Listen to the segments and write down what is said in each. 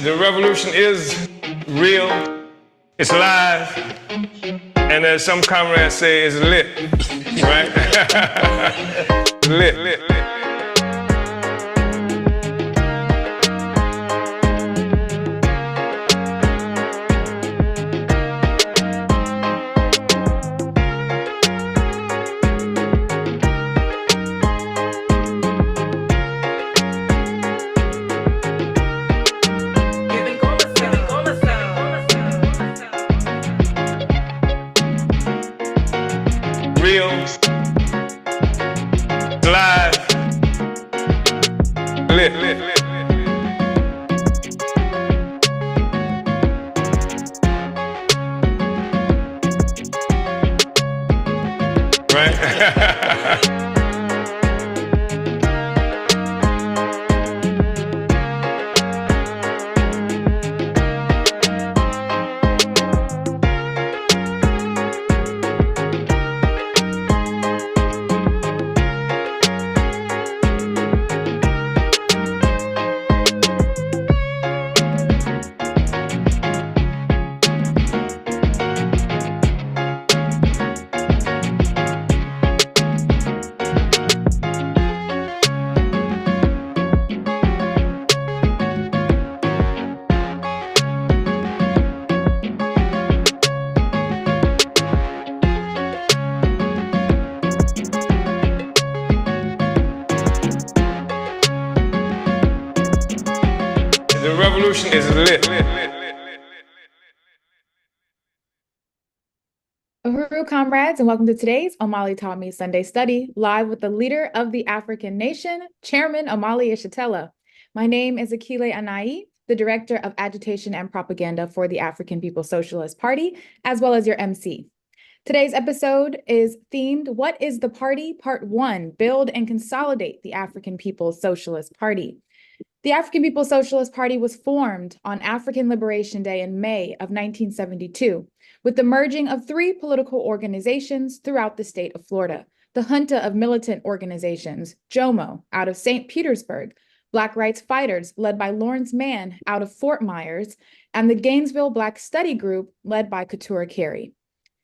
The revolution is real, it's live, and as some comrades say, it's lit, right? lit. Real, live, lit. Right? The revolution is lit. Uhuru, comrades, and welcome to today's Omali Taught Me Sunday Study, live with the leader of the African nation, Chairman Omali Yeshitela. My name is Akile Anai, the Director of Agitation and Propaganda for the African People's Socialist Party, as well as your MC. Today's episode is themed, What is the Party? Part 1, Build and Consolidate the African People's Socialist Party. The African People's Socialist Party was formed on African Liberation Day in May of 1972, with the merging of 3 political organizations throughout the state of Florida: the Junta of Militant Organizations, JOMO, out of St. Petersburg, Black Rights Fighters, led by Lawrence Mann, out of Fort Myers, and the Gainesville Black Study Group, led by Katura Carey.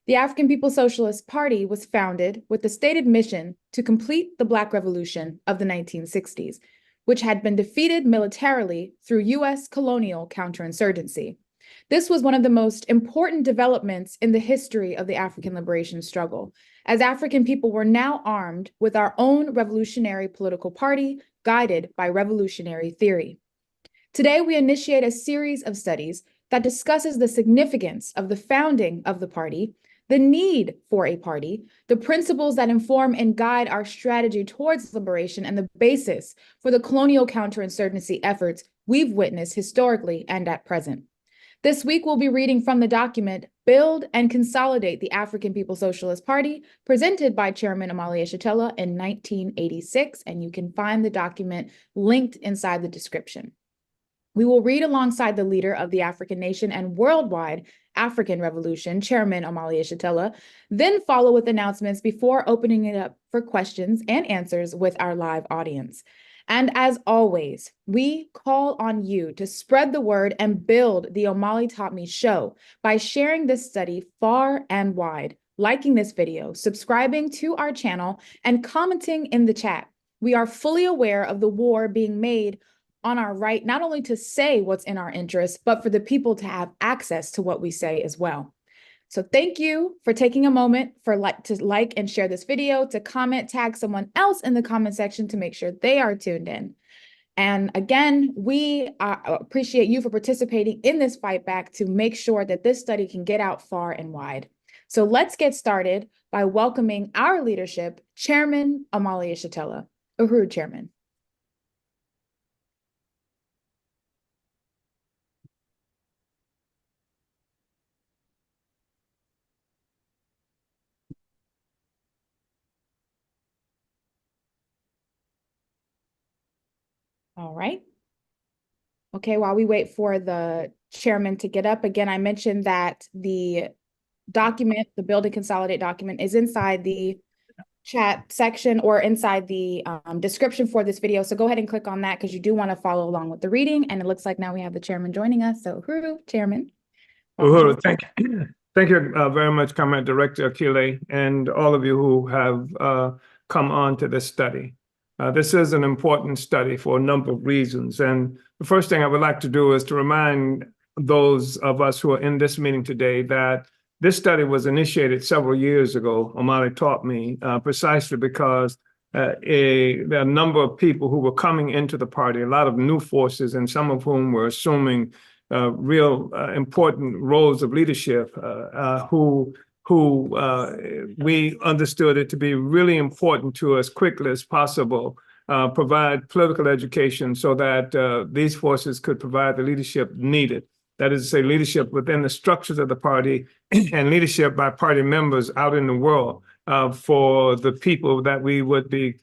The African People's Socialist Party was founded with the stated mission to complete the Black Revolution of the 1960s, which had been defeated militarily through U.S. colonial counterinsurgency. This was one of the most important developments in the history of the African liberation struggle, as African people were now armed with our own revolutionary political party, guided by revolutionary theory. Today, we initiate a series of studies that discusses the significance of the founding of the party, the need for a party, the principles that inform and guide our strategy towards liberation, and the basis for the colonial counterinsurgency efforts we've witnessed historically and at present. This week, we'll be reading from the document, Build and Consolidate the African People's Socialist Party, presented by Chairman Omali Yeshitela in 1986, and you can find the document linked inside the description. We will read alongside the leader of the African nation and worldwide African Revolution, Chairman Omali Yeshitela, then follow with announcements before opening it up for questions and answers with our live audience. And as always, we call on you to spread the word and build the Omali Taught Me show by sharing this study far and wide, liking this video, subscribing to our channel, and commenting in the chat. We are fully aware of the war being made on our right, not only to say what's in our interest, but for the people to have access to what we say as well. So thank you for taking a moment to like and share this video, to comment, tag someone else in the comment section to make sure they are tuned in. And again, we appreciate you for participating in this fight back to make sure that this study can get out far and wide. So let's get started by welcoming our leadership, Chairman Omali Yeshitela. Uhuru, Chairman. All right. Okay, while we wait for the chairman to get up, again, I mentioned that the document, the Build and Consolidate document, is inside the chat section or inside the description for this video. So go ahead and click on that because you do want to follow along with the reading. And it looks like now we have the chairman joining us. So Uhuru, chairman. Uhuru, thank you. Thank you very much, Comrade Director Akile, and all of you who have come on to this study. This is an important study for a number of reasons. And the first thing I would like to do is to remind those of us who are in this meeting today that this study was initiated several years ago, O'Malley taught me, precisely because there are a number of people who were coming into the party, a lot of new forces, and some of whom were assuming real important roles of leadership, who we understood it to be really important to as quickly as possible provide political education so that these forces could provide the leadership needed. That is to say, leadership within the structures of the party and leadership by party members out in the world for the people that we would be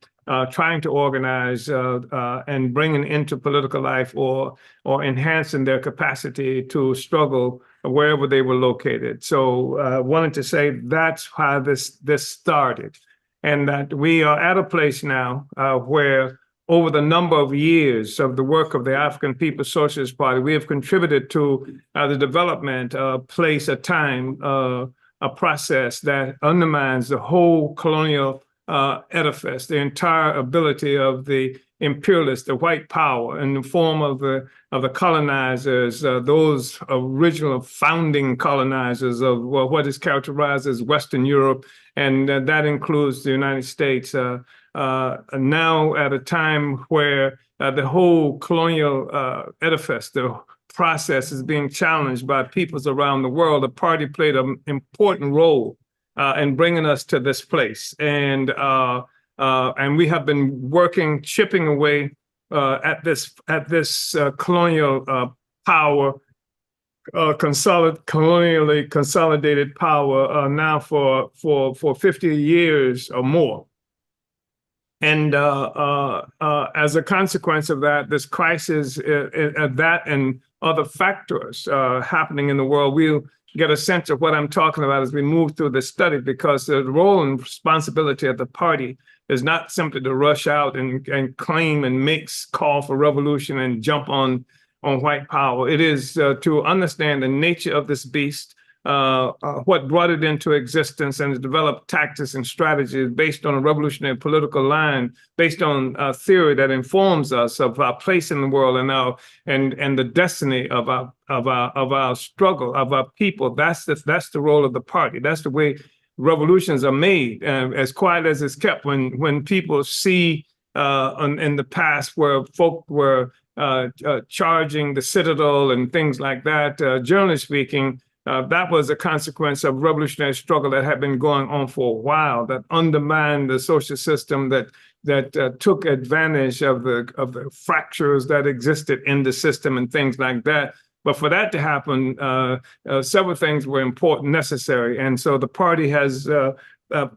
trying to organize and bringing into political life or enhancing their capacity to struggle wherever they were located. So I wanted to say that's how this started, and that we are at a place now where over the number of years of the work of the African People's Socialist Party, we have contributed to the development, place, a time, a process that undermines the whole colonial edifice, the entire ability of the imperialists, the white power, in the form of the colonizers, those original founding colonizers of what is characterized as Western Europe, and that includes the United States. Now at a time where the whole colonial edifice, the process is being challenged by peoples around the world, the party played an important role in bringing us to this place. And we have been working, chipping away at this colonial power, colonially consolidated power now for 50 years or more. And as a consequence of that, this crisis, that and other factors happening in the world, we'll get a sense of what I'm talking about as we move through the study, because the role and responsibility of the party is not simply to rush out and claim and call for revolution and jump on white power. It is to understand the nature of this beast, what brought it into existence, and to develop tactics and strategies based on a revolutionary political line, based on a theory that informs us of our place in the world and the destiny of our struggle, of our people. That's the role of the party. That's the way revolutions are made, as quiet as it's kept. When people see in the past where folk were charging the citadel and things like that, generally speaking, that was a consequence of revolutionary struggle that had been going on for a while, that undermined the social system, that took advantage of the fractures that existed in the system and things like that. But for that to happen, several things were important, necessary. And so the party has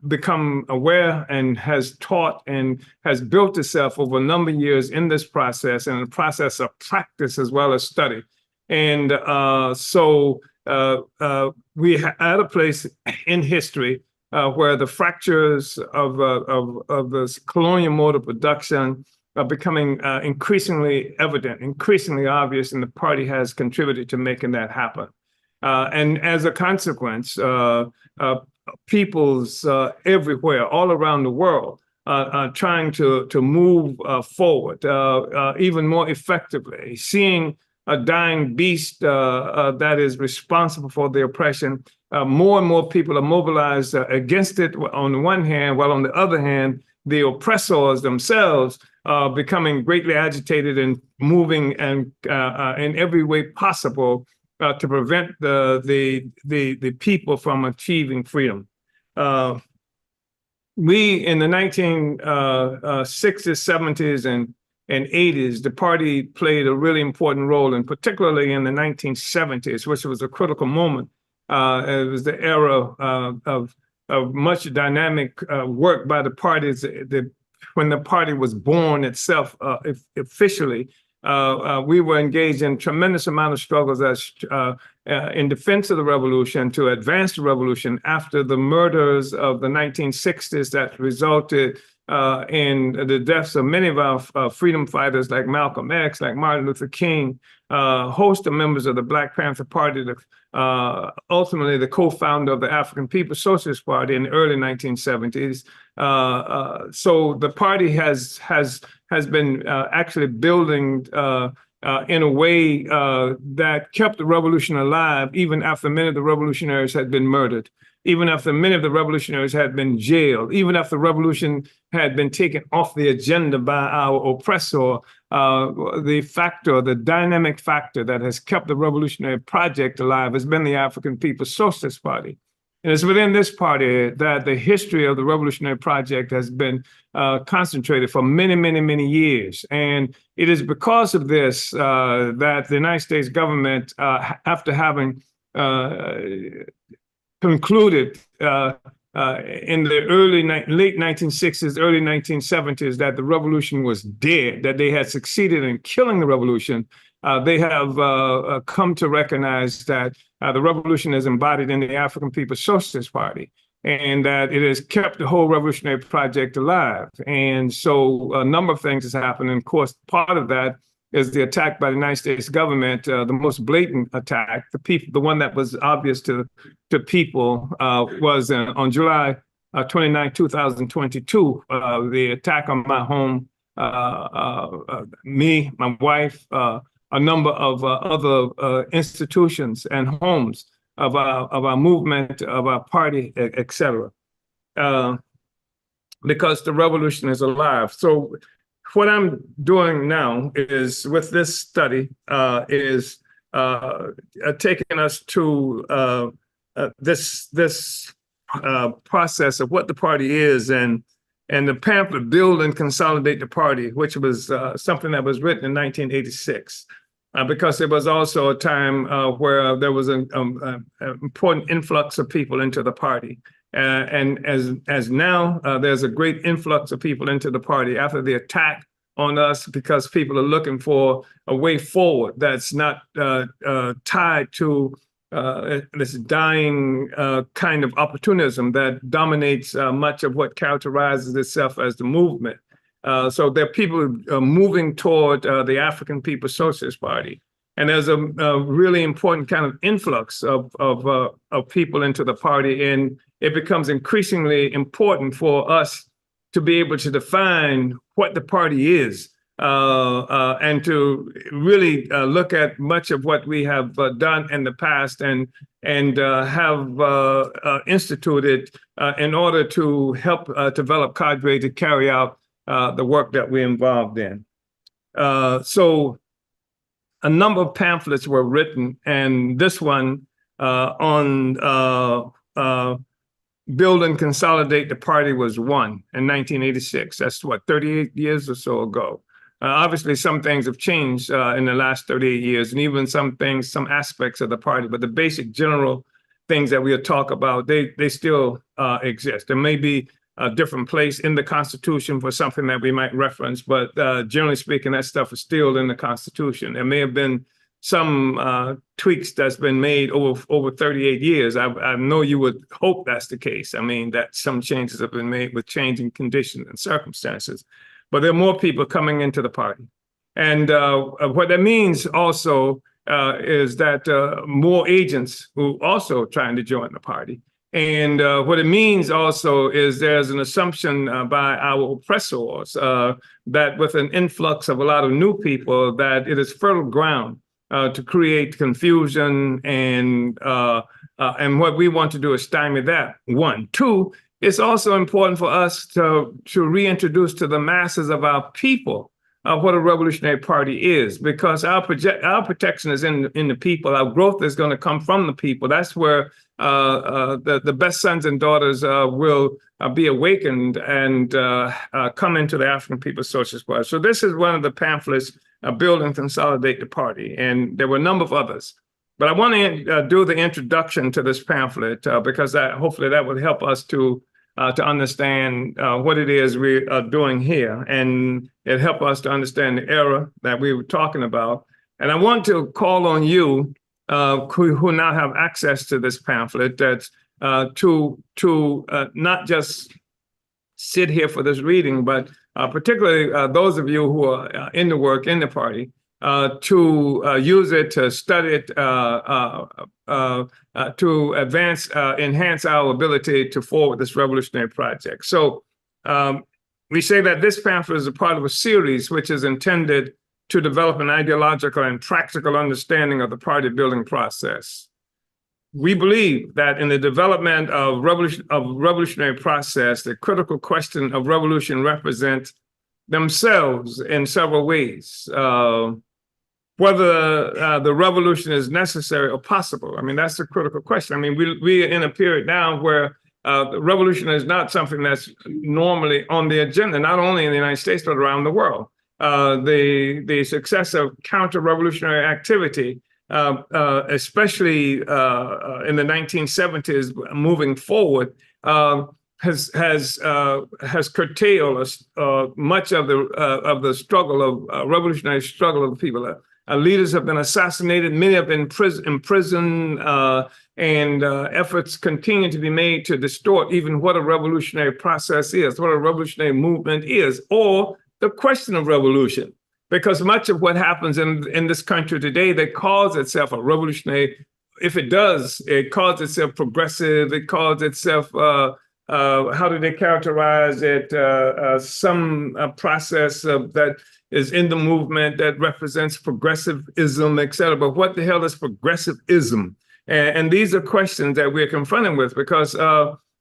become aware and has taught and has built itself over a number of years in this process, and a process of practice as well as study. And so we are at a place in history where the fractures of this colonial mode of production are becoming increasingly evident, increasingly obvious, and the party has contributed to making that happen. And as a consequence, peoples everywhere, all around the world, are trying to move forward even more effectively, seeing a dying beast that is responsible for the oppression. More and more people are mobilized against it on the one hand, while on the other hand, the oppressors themselves are becoming greatly agitated and moving and in every way possible to prevent the people from achieving freedom. We, in the 1960s, 70s, and 80s, the party played a really important role, and particularly in the 1970s, which was a critical moment. It was the era of much dynamic work by the parties when the party was born itself officially, we were engaged in tremendous amount of struggles in defense of the revolution, to advance the revolution after the murders of the 1960s that resulted in the deaths of many of our freedom fighters like Malcolm X, like Martin Luther King, a host of members of the Black Panther Party, ultimately the co-founder of the African People's Socialist Party in the early 1970s. So the party has been actually building in a way that kept the revolution alive, even after many of the revolutionaries had been murdered, even after many of the revolutionaries had been jailed, even after the revolution had been taken off the agenda by our oppressor. The dynamic factor that has kept the revolutionary project alive has been the African People's Socialist Party. And it's within this party that the history of the revolutionary project has been concentrated for many, many, many years. And it is because of this that the United States government, after having concluded in the late 1960s, early 1970s, that the revolution was dead, that they had succeeded in killing the revolution, they have come to recognize that the revolution is embodied in the African People's Socialist Party, and that it has kept the whole revolutionary project alive. And so a number of things has happened. And of course, part of that is the attack by the United States government, the most blatant attack. The one that was obvious to people was on July 29, 2022, the attack on my home, me, my wife, a number of other institutions and homes of our movement, of our party, et cetera, because the revolution is alive. So what I'm doing now is, with this study, is taking us to this process of what the party is, and the pamphlet Build and Consolidate the Party, which was something that was written in 1986. Because it was also a time where there was an important influx of people into the party. And as now, there's a great influx of people into the party after the attack on us, because people are looking for a way forward that's not tied to this dying kind of opportunism that dominates much of what characterizes itself as the movement. So there are people moving toward the African People's Socialist Party. And there's a really important kind of influx of people into the party. And it becomes increasingly important for us to be able to define what the party is, and to really look at much of what we have done in the past and have instituted in order to help develop cadre to carry out the work that we're involved in. So a number of pamphlets were written, and this one on Build and Consolidate the Party was one in 1986. That's what, 38 years or so ago. Obviously, some things have changed in the last 38 years, and even some aspects of the party, but the basic general things that we'll talk about, they still exist. There may be a different place in the Constitution for something that we might reference, but generally speaking, that stuff is still in the Constitution. There may have been some tweaks that's been made over 38 years. I know you would hope that's the case. I mean, that some changes have been made with changing conditions and circumstances, but there are more people coming into the party. And what that means also is that more agents who also trying to join the party. And what it means also is there's an assumption by our oppressors that with an influx of a lot of new people, that it is fertile ground to create confusion, and what we want to do is stymie that. One. Two, it's also important for us to reintroduce to the masses of our people what a revolutionary party is, because our protection is in the people. Our growth is going to come from the people. That's where the best sons and daughters will be awakened and come into the African People's Socialist Party. So this is one of the pamphlets, Build and Consolidate the Party, and there were a number of others. But I want to do the introduction to this pamphlet because hopefully that would help us to to understand what it is we are doing here. And it helped us to understand the era that we were talking about. And I want to call on you who now have access to this pamphlet that to not just sit here for this reading, but particularly those of you who are in the work in the party, to use it, to study it, to enhance our ability to forward this revolutionary project. So we say that this pamphlet is a part of a series which is intended to develop an ideological and practical understanding of the party building process. We believe that in the development of revolutionary process, the critical question of revolution represents themselves in several ways. Whether the revolution is necessary or possible. I mean, that's the critical question. I mean, we are in a period now where the revolution is not something that's normally on the agenda, not only in the United States, but around the world. The success of counter-revolutionary activity, especially in the 1970s, moving forward, has curtailed much of the struggle of revolutionary struggle of the people. Leaders have been assassinated, many have been imprisoned, and efforts continue to be made to distort even what a revolutionary process is, what a revolutionary movement is, or the question of revolution. Because much of what happens in this country today that calls itself a revolutionary, if it does, it calls itself progressive, it calls itself, how do they characterize it? Some process that is in the movement that represents progressivism, et cetera. But what the hell is progressivism? And these are questions that we're confronted with because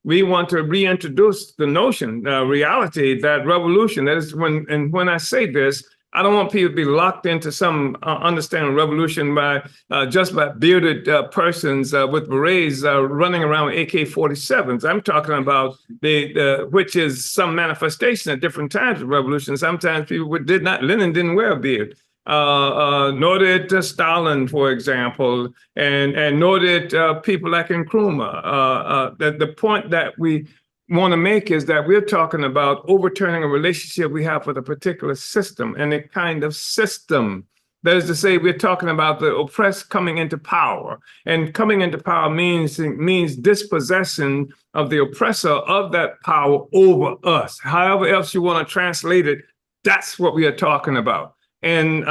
we want to reintroduce the notion, reality, that revolution, that is when I say this, I don't want people to be locked into some understanding of revolution by just by bearded persons with berets running around with AK-47s. I'm talking about which is some manifestation at different times of revolution. Sometimes people Lenin didn't wear a beard. Nor did Stalin, for example, and nor did people like Nkrumah. The point that we want to make is that we're talking about overturning a relationship we have with a particular system and a kind of system. That is to say, we're talking about the oppressed coming into power, and coming into power means dispossession of the oppressor of that power over us. However else you want to translate it, that's what we are talking about. And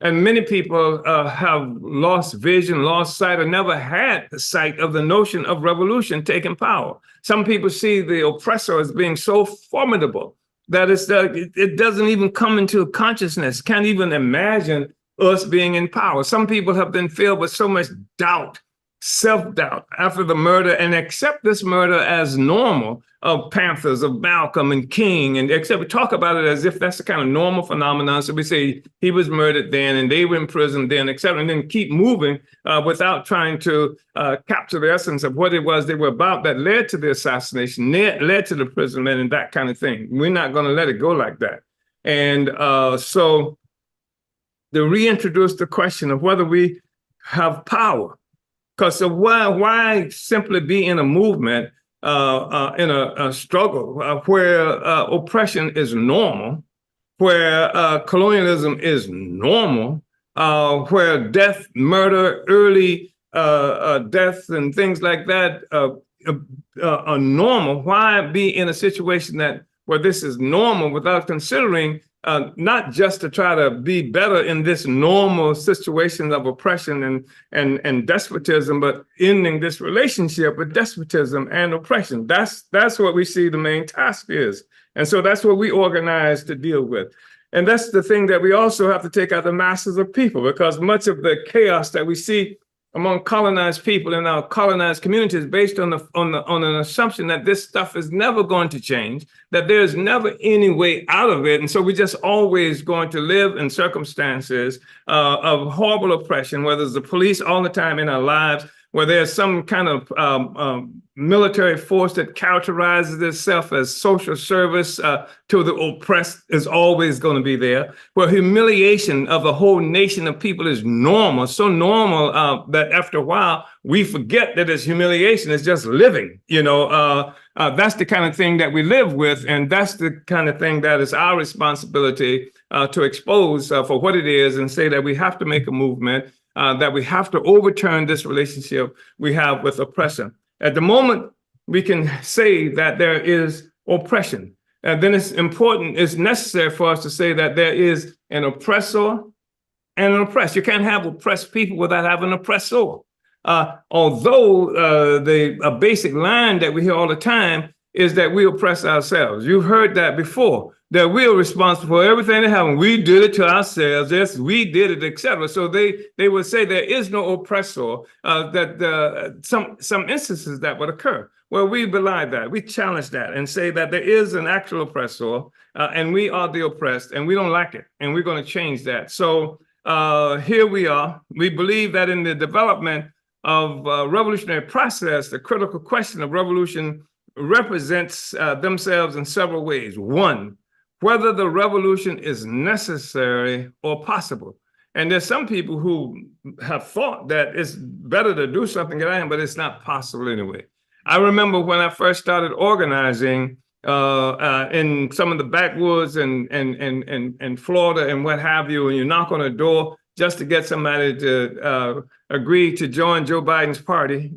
and many people have lost vision, lost sight, or never had the sight of the notion of revolution taking power. Some people see the oppressor as being so formidable that it doesn't even come into consciousness, can't even imagine us being in power. Some people have been filled with so much doubt, self-doubt after the murder, and accept this murder as normal of Panthers, of Malcolm and King, and except we talk about it as if that's the kind of normal phenomenon. So we say he was murdered then and they were in prison then, etc., and then keep moving without trying to capture the essence of what it was they were about that led to the assassination, led to the imprisonment and that kind of thing. We're not going to let it go like that. And so to reintroduce the question of whether we have power. Because why simply be in a movement, in a struggle where oppression is normal, where colonialism is normal, where death, murder, early death, and things like that are normal? Why be in a situation where this is normal without considering not just to try to be better in this normal situation of oppression and despotism, but ending this relationship with despotism and oppression? That's what we see the main task is. And so that's what we organize to deal with. And that's the thing that we also have to take out the masses of people, because much of the chaos that we see among colonized people in our colonized communities based on an assumption that this stuff is never going to change, that there's never any way out of it. And so we're just always going to live in circumstances of horrible oppression, whether it's the police all the time in our lives, where there's some kind of military force that characterizes itself as social service to the oppressed is always going to be there, where humiliation of the whole nation of people is normal, so normal that after a while we forget that it's humiliation, it's just living, that's the kind of thing that we live with, and that's the kind of thing that is our responsibility to expose for what it is and say that we have to make a movement, that we have to overturn this relationship we have with oppression. At the moment, we can say that there is oppression. And then it's necessary for us to say that there is an oppressor and an oppressed. You can't have oppressed people without having an oppressor. Although a basic line that we hear all the time is that we oppress ourselves. You've heard that before, that we are responsible for everything that happened. We did it to ourselves. Yes, we did it, etc. So they would say there is no oppressor, that some instances that would occur. Well, we belie that. We challenge that and say that there is an actual oppressor, and we are the oppressed, and we don't like it, and we're going to change that. So here we are. We believe that in the development of revolutionary process, the critical question of revolution represents themselves in several ways. One, whether the revolution is necessary or possible. And there's some people who have thought that it's better to do something than I am, but it's not possible anyway. I remember when I first started organizing in some of the backwoods and Florida and what have you, and you knock on a door just to get somebody to agree to join Joe Biden's party.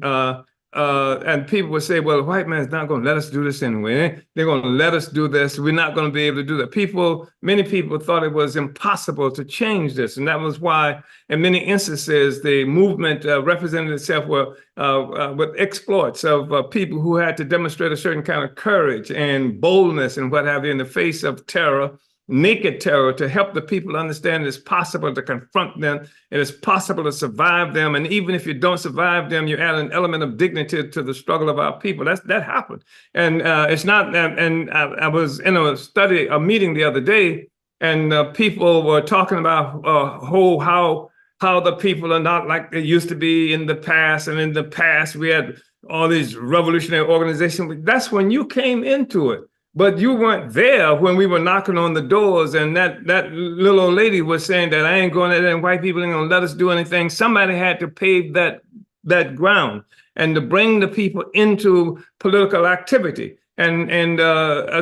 And people would say, well, the white man's not going to let us do this anyway. They're going to let us do this. We're not going to be able to do that. Many people thought it was impossible to change this. And that was why, in many instances, the movement represented itself with exploits of people who had to demonstrate a certain kind of courage and boldness and what have you in the face of terror, naked terror, to help the people understand it's possible to confront them and it's possible to survive them. And even if you don't survive them, you add an element of dignity to the struggle of our people. That happened. And it's not, and I was in a meeting the other day, and people were talking about how the people are not like they used to be in the past. And in the past, we had all these revolutionary organizations. That's when you came into it. But you weren't there when we were knocking on the doors, and that little old lady was saying that I ain't going to, and white people ain't going to let us do anything. Somebody had to pave that ground and to bring the people into political activity. And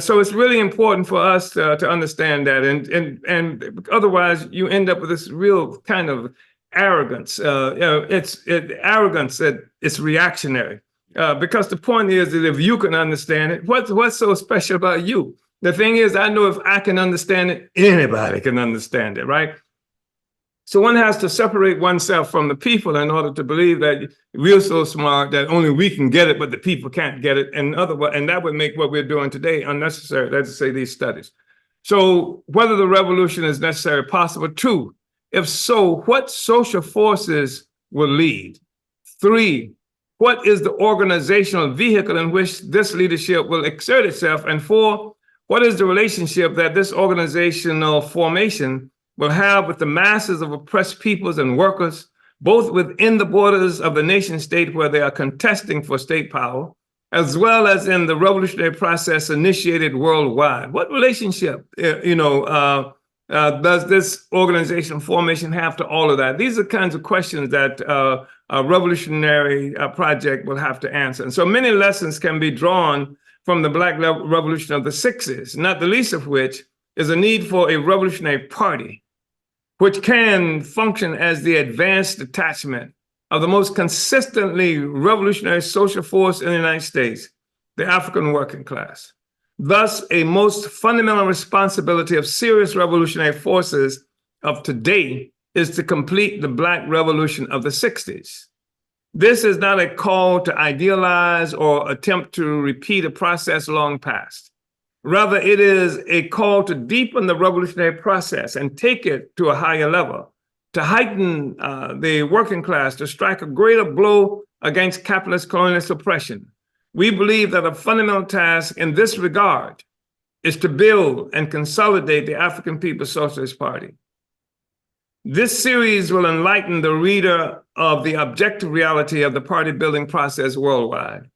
so it's really important for us to understand that. And otherwise, you end up with this real kind of arrogance. It's arrogance that it's reactionary. Because the point is that if you can understand it, what's so special about you? The thing is, I know if I can understand it, anybody can understand it, right? So one has to separate oneself from the people in order to believe that we're so smart that only we can get it, but the people can't get it. And that would make what we're doing today unnecessary, let's say these studies. So whether the revolution is necessary or possible, 2, if so, what social forces will lead? 3, what is the organizational vehicle in which this leadership will exert itself? And 4, what is the relationship that this organizational formation will have with the masses of oppressed peoples and workers, both within the borders of the nation state where they are contesting for state power, as well as in the revolutionary process initiated worldwide? What relationship, does this organizational formation have to all of that? These are kinds of questions that a revolutionary project will have to answer. And so many lessons can be drawn from the Black Revolution of the 60s, not the least of which is a need for a revolutionary party, which can function as the advanced detachment of the most consistently revolutionary social force in the United States, the African working class. Thus, a most fundamental responsibility of serious revolutionary forces of today is to complete the Black Revolution of the 60s. This is not a call to idealize or attempt to repeat a process long past. Rather, it is a call to deepen the revolutionary process and take it to a higher level, to heighten the working class, to strike a greater blow against capitalist colonialist oppression. We believe that a fundamental task in this regard is to build and consolidate the African People's Socialist Party. This series will enlighten the reader of the objective reality of the party building process worldwide.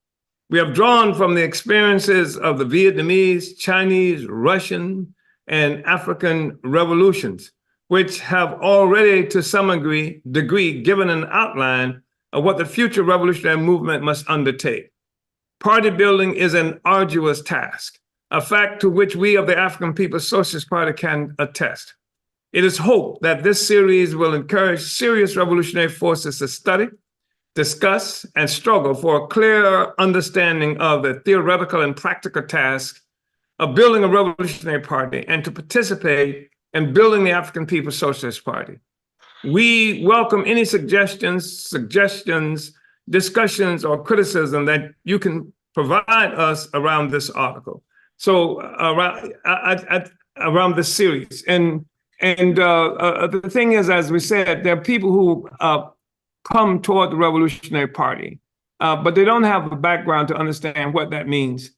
We have drawn from the experiences of the Vietnamese, Chinese, Russian, and African revolutions, which have already to some degree given an outline of what the future revolutionary movement must undertake. Party building is an arduous task, a fact to which we of the African People's Socialist Party can attest. It is hoped that this series will encourage serious revolutionary forces to study, discuss, and struggle for a clearer understanding of the theoretical and practical task of building a revolutionary party and to participate in building the African People's Socialist Party. We welcome any suggestions, discussions, or criticism that you can provide us around this article. So around this series. And the thing is, as we said, there are people who come toward the Revolutionary Party, but they don't have a background to understand what that means.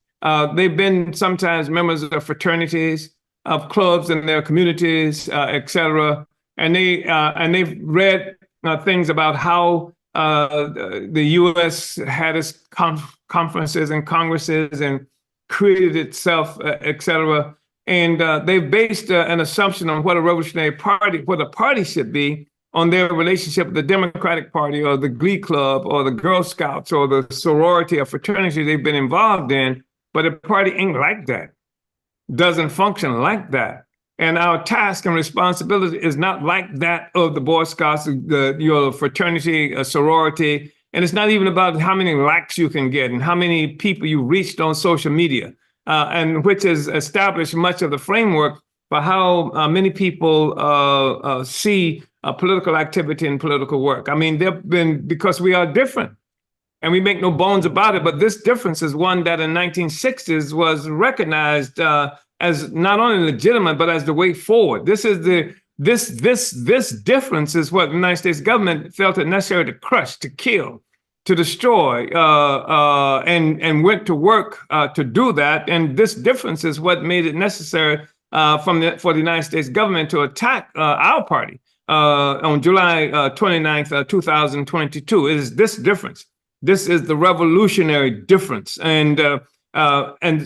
They've been sometimes members of fraternities, of clubs in their communities, et cetera. And they've read things about how the U.S. had its conferences and congresses and created itself, et cetera. And they've based an assumption on what a revolutionary party, what a party should be, on their relationship with the Democratic Party or the Glee Club or the Girl Scouts or the sorority or fraternity they've been involved in. But a party ain't like that, doesn't function like that. And our task and responsibility is not like that of the Boy Scouts, your fraternity, a sorority. And it's not even about how many likes you can get and how many people you reached on social media. And which has established much of the framework for how many people see political activity and political work. I mean, because we are different and we make no bones about it, but this difference is one that in 1960s was recognized as not only legitimate, but as the way forward. This difference is what the United States government felt it necessary to crush, to kill, to destroy, and went to work to do that. And this difference is what made it necessary for the United States government to attack our party on July 29th, 2022. It is this difference. This is the revolutionary difference. And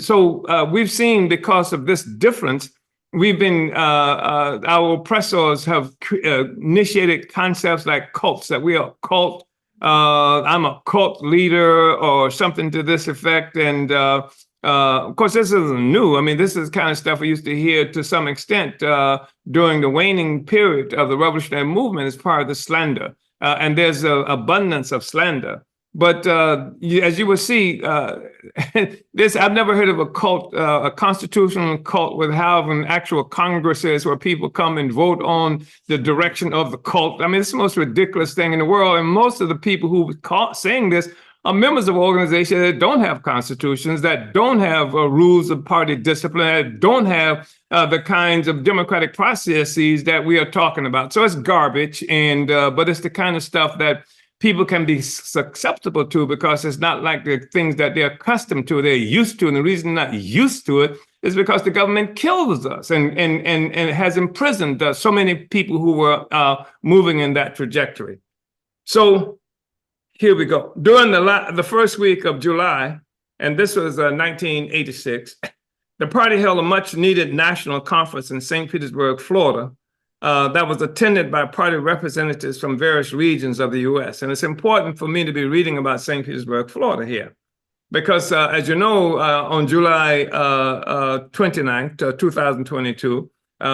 so we've seen, because of this difference, we've been, our oppressors have initiated concepts like cults, that we are a cult. I'm a cult leader or something to this effect. And of course, this isn't new. I mean, this is kind of stuff we used to hear to some extent during the waning period of the revolutionary movement as part of the slander. And there's an abundance of slander. But as you will see, I've never heard of a cult, a constitutional cult with having actual congresses where people come and vote on the direction of the cult. I mean, it's the most ridiculous thing in the world. And most of the people who are saying this are members of organizations that don't have constitutions, that don't have rules of party discipline, that don't have the kinds of democratic processes that we are talking about. So it's garbage, and but it's the kind of stuff that people can be susceptible to because it's not like the things that they're accustomed to, they're used to. And the reason they're not used to it is because the government kills us and has imprisoned so many people who were moving in that trajectory. So here we go. During the first week of July, and this was 1986, the party held a much needed national conference in St. Petersburg, Florida, that was attended by party representatives from various regions of the U.S. And it's important for me to be reading about St. Petersburg, Florida here, because as you know, on July 29th, 2022,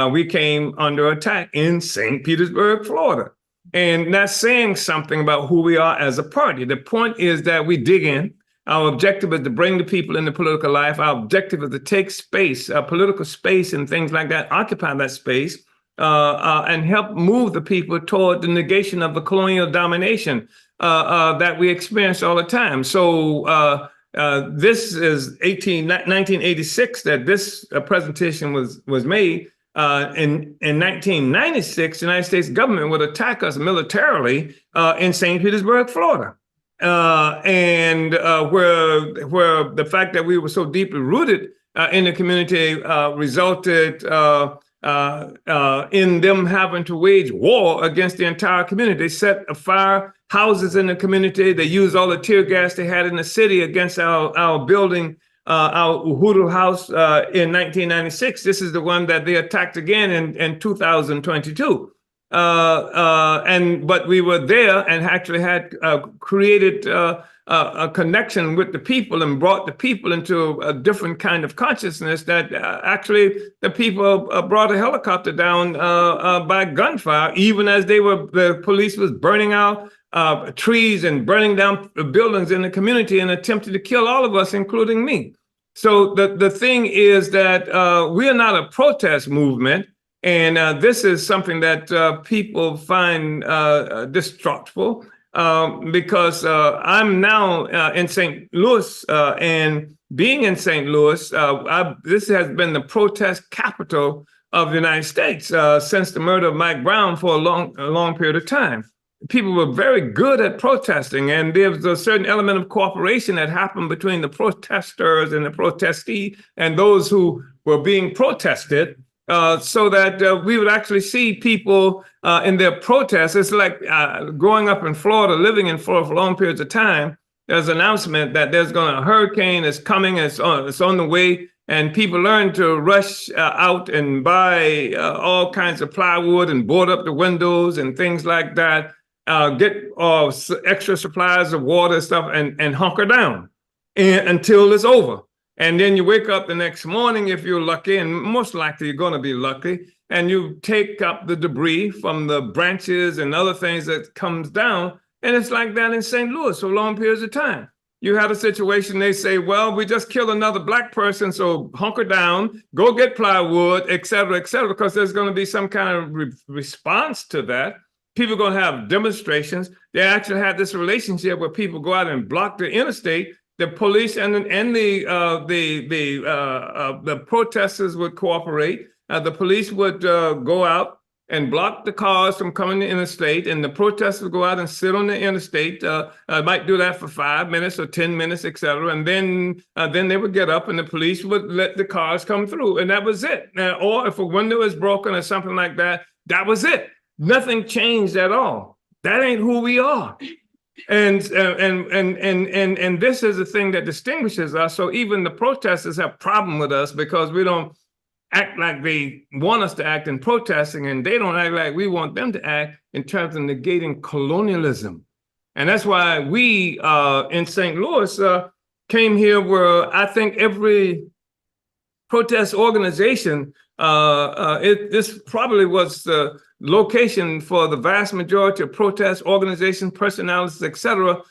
we came under attack in St. Petersburg, Florida. And that's saying something about who we are as a party. The point is that we dig in. Our objective is to bring the people into political life. Our objective is to take space, political space and things like that, occupy that space, and help move the people toward the negation of the colonial domination that we experience all the time. So this is 1986 that this presentation was made. In 1996, the United States government would attack us militarily in St. Petersburg, Florida. And where the fact that we were so deeply rooted in the community resulted in them having to wage war against the entire community. They set afire houses in the community. They used all the tear gas they had in the city against our building, our Uhuru House in 1996. This is the one that they attacked again in 2022. But we were there and actually had created a connection with the people and brought the people into a different kind of consciousness that actually the people brought a helicopter down by gunfire, even as the police was burning out trees and burning down buildings in the community and attempted to kill all of us, including me. So the thing is that we are not a protest movement. And this is something that people find distrustful because I'm now in St. Louis, and being in St. Louis, this has been the protest capital of the United States since the murder of Mike Brown for a long period of time. People were very good at protesting, and there was a certain element of cooperation that happened between the protesters and the protestee and those who were being protested. So that we would actually see people in their protests. It's like growing up in Florida, living in Florida for long periods of time. There's an announcement that there's a hurricane is coming, it's on the way, and people learn to rush out and buy all kinds of plywood and board up the windows and things like that, get extra supplies of water and stuff, and hunker down until it's over. And then you wake up the next morning, if you're lucky, and most likely you're going to be lucky, and you take up the debris from the branches and other things that comes down. And it's like that in St. Louis for long periods of time. You have a situation, they say, well, we just killed another Black person, so hunker down, go get plywood, et cetera, because there's going to be some kind of response to that. People are going to have demonstrations. They actually have this relationship where people go out and block the interstate. The police and the protesters would cooperate. The police would go out and block the cars from coming to the interstate, and the protesters would go out and sit on the interstate. Might do that for 5 minutes or 10 minutes, et cetera. And then they would get up and the police would let the cars come through, and that was it. Or if a window is broken or something like that, that was it. Nothing changed at all. That ain't who we are. And this is the thing that distinguishes us. So even the protesters have a problem with us because we don't act like they want us to act in protesting, and they don't act like we want them to act in terms of negating colonialism. And that's why we in St. Louis came here where I think every protest organization, this probably was the location for the vast majority of protest organizations, personalities, et cetera,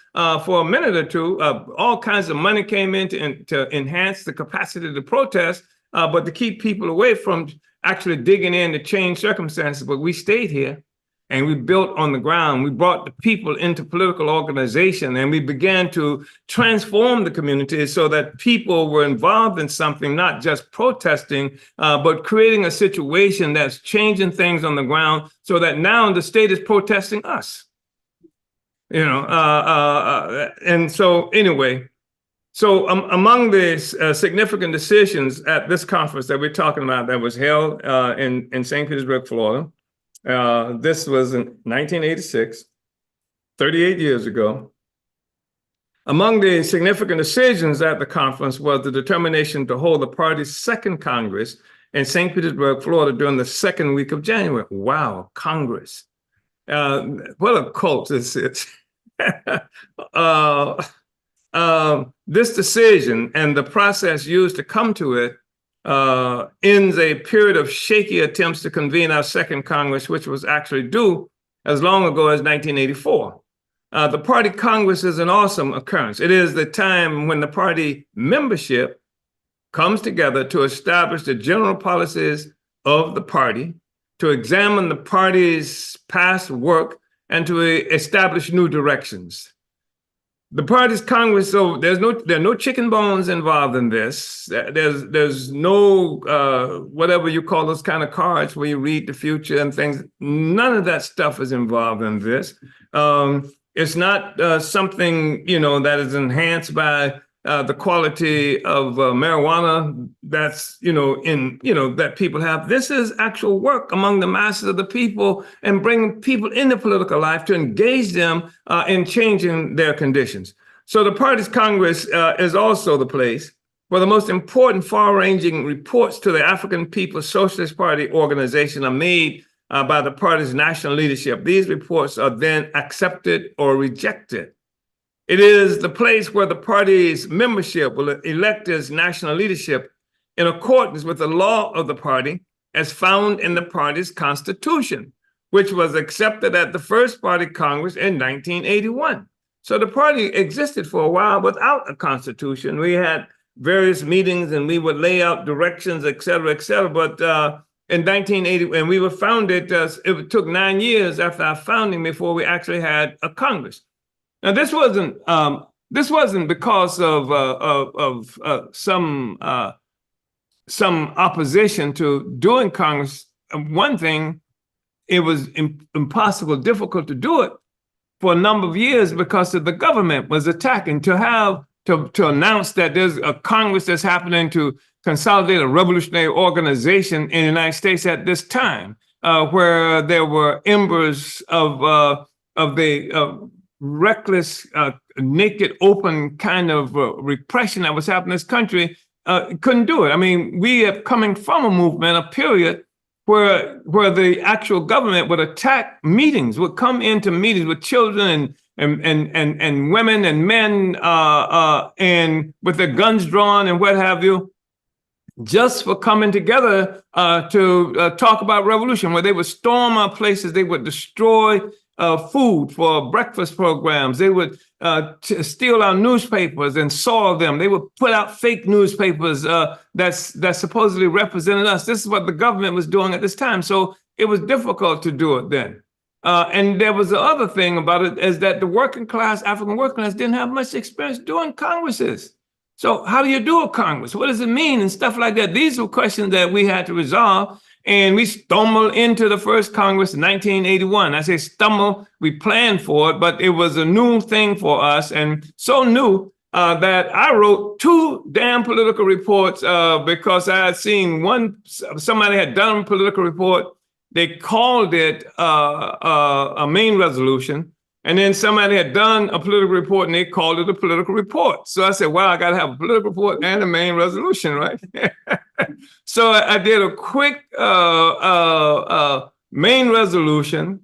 for a minute or two. All kinds of money came in to enhance the capacity to protest, but to keep people away from actually digging in to change circumstances. But we stayed here and we built on the ground. We brought the people into political organization, and we began to transform the community so that people were involved in something, not just protesting, but creating a situation that's changing things on the ground so that now the state is protesting us. And so anyway, so among the significant decisions at this conference that we're talking about that was held in St. Petersburg, Florida, this was in 1986, 38 years ago. Among the significant decisions at the conference was the determination to hold the party's second Congress in St. Petersburg, Florida during the second week of January. Wow, Congress. What a cult this is. This decision and the process used to come to it ends a period of shaky attempts to convene our second Congress, which was actually due as long ago as 1984. The party Congress is an awesome occurrence. It is the time when the party membership comes together to establish the general policies of the party, to examine the party's past work, and to establish new directions. The party's Congress, so there are no chicken bones involved in this. There's no whatever you call those kind of cards where you read the future and things. None of that stuff is involved in this. It's not something that is enhanced by the quality of marijuana that's, that people have. This is actual work among the masses of the people and bringing people into political life to engage them in changing their conditions. So the party's Congress is also the place where the most important far-ranging reports to the African People's Socialist Party organization are made by the party's national leadership. These reports are then accepted or rejected. It is the place where the party's membership will elect its national leadership in accordance with the law of the party as found in the party's constitution, which was accepted at the first party Congress in 1981. So the party existed for a while without a constitution. We had various meetings and we would lay out directions, et cetera, but in 1980, and we were founded, it took 9 years after our founding before we actually had a Congress. Now, this wasn't because of some opposition to doing Congress. One thing, it was impossible, difficult to do it for a number of years because the government was attacking. To announce that there's a Congress that's happening to consolidate a revolutionary organization in the United States at this time, where there were embers of the reckless, naked, open kind of repression that was happening in this country, couldn't do it. I mean, we are coming from a movement, a period where the actual government would attack meetings, would come into meetings with children and women and men and with their guns drawn and what have you, just for coming together to talk about revolution, where they would storm our places, they would destroy food for breakfast programs, they would steal our newspapers and soil them, they would put out fake newspapers that supposedly represented us. This is what the government was doing at this time. So it was difficult to do it then. And there was the other thing about it is that the working class, African working class, didn't have much experience doing Congresses. So how do you do a Congress? What does it mean? And stuff like that. These were questions that we had to resolve. And we stumbled into the first Congress in 1981. I say stumble, we planned for it, but it was a new thing for us. And so new that I wrote 2 damn political reports because I had seen somebody had done a political report. They called it a main resolution. And then somebody had done a political report and they called it a political report. So I said, well, I got to have a political report and a main resolution, right? So I did a quick main resolution.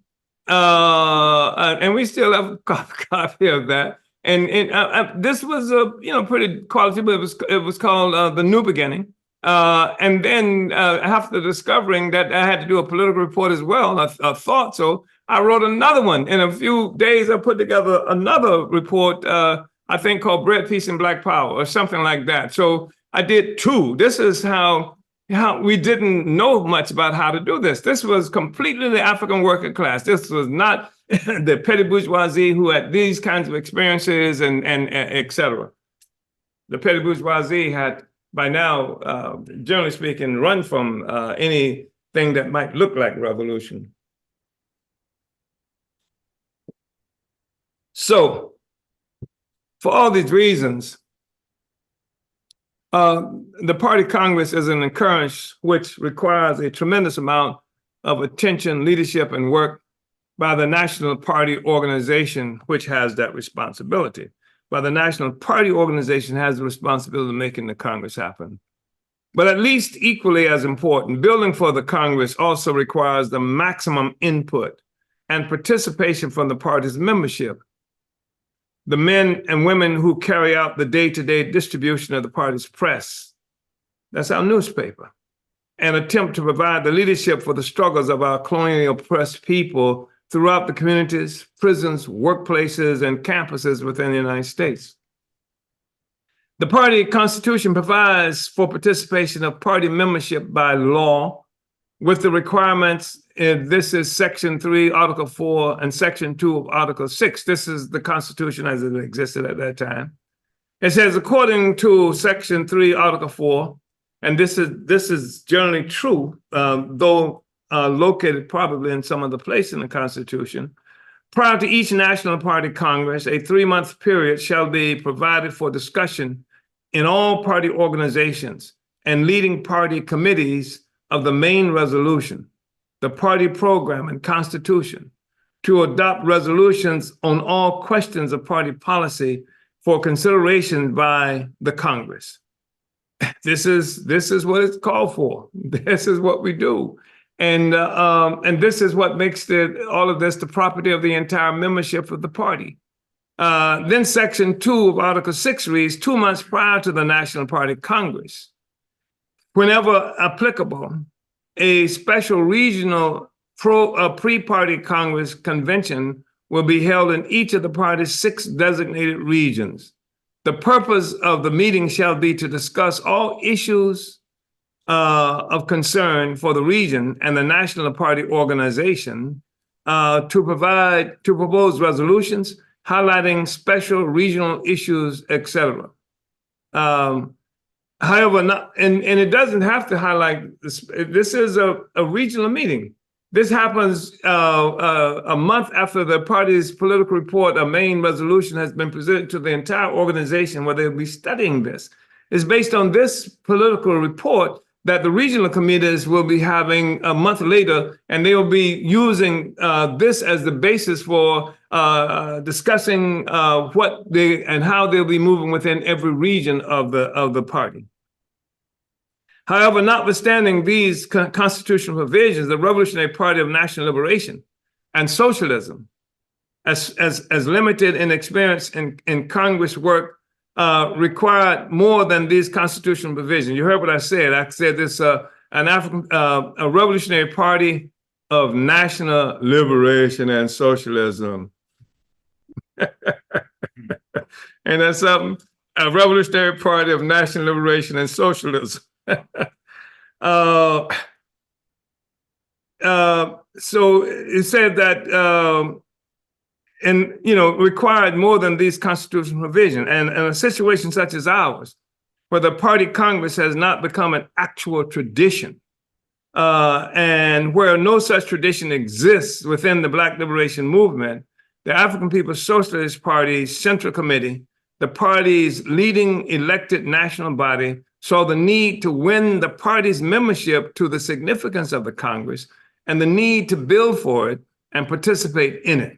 And we still have a copy of that. And this was a pretty quality, but it was called The New Beginning. And then after discovering that I had to do a political report as well, I thought so. I wrote another one. In a few days, I put together another report, I think called Bread, Peace, and Black Power or something like that. So I did 2. This is how we didn't know much about how to do this. This was completely the African working class. This was not the petty bourgeoisie who had these kinds of experiences and et cetera. The petty bourgeoisie had, by now, generally speaking, run from anything that might look like revolution. So, for all these reasons, the Party Congress is an occurrence which requires a tremendous amount of attention, leadership, and work by the National Party Organization, which has that responsibility. But the National Party Organization has the responsibility of making the Congress happen. But at least equally as important, building for the Congress also requires the maximum input and participation from the party's membership, the men and women who carry out the day-to-day distribution of the party's press. That's our newspaper. And attempt to provide the leadership for the struggles of our colonial oppressed people throughout the communities, prisons, workplaces, and campuses within the United States. The party constitution provides for participation of party membership by law with the requirements. This is Section 3, Article 4, and Section 2 of Article 6. This is the Constitution as it existed at that time. It says, according to Section 3, Article 4, and this is generally true, though located probably in some other place in the Constitution, prior to each National Party Congress, a 3-month period shall be provided for discussion in all party organizations and leading party committees of the main resolution, the party program and constitution, to adopt resolutions on all questions of party policy for consideration by the Congress. This is what it's called for. This is what we do. And this is what makes all of this the property of the entire membership of the party. Then Section 2 of Article 6 reads, 2 months prior to the National Party Congress, whenever applicable, a special regional pre-party Congress convention will be held in each of the party's 6 designated regions. The purpose of the meeting shall be to discuss all issues of concern for the region and the national party organization, to propose resolutions highlighting special regional issues, etc. However, and it doesn't have to highlight this. This is a regional meeting. This happens a month after the party's political report, a main resolution has been presented to the entire organization where they'll be studying this. It's based on this political report that the regional committees will be having a month later, and they will be using this as the basis for discussing what they and how they'll be moving within every region of the party. However, notwithstanding these constitutional provisions, the Revolutionary Party of National Liberation and Socialism, as limited in experience in Congress work, required more than these constitutional provisions. You heard what I said. I said this a Revolutionary Party of National Liberation and Socialism. And that's something, a Revolutionary Party of National Liberation and Socialism. So it said that required more than these constitutional provisions. And in a situation such as ours, where the party Congress has not become an actual tradition, and where no such tradition exists within the Black Liberation Movement, the African People's Socialist Party's Central Committee, the party's leading elected national body, saw the need to win the party's membership to the significance of the Congress and the need to build for it and participate in it.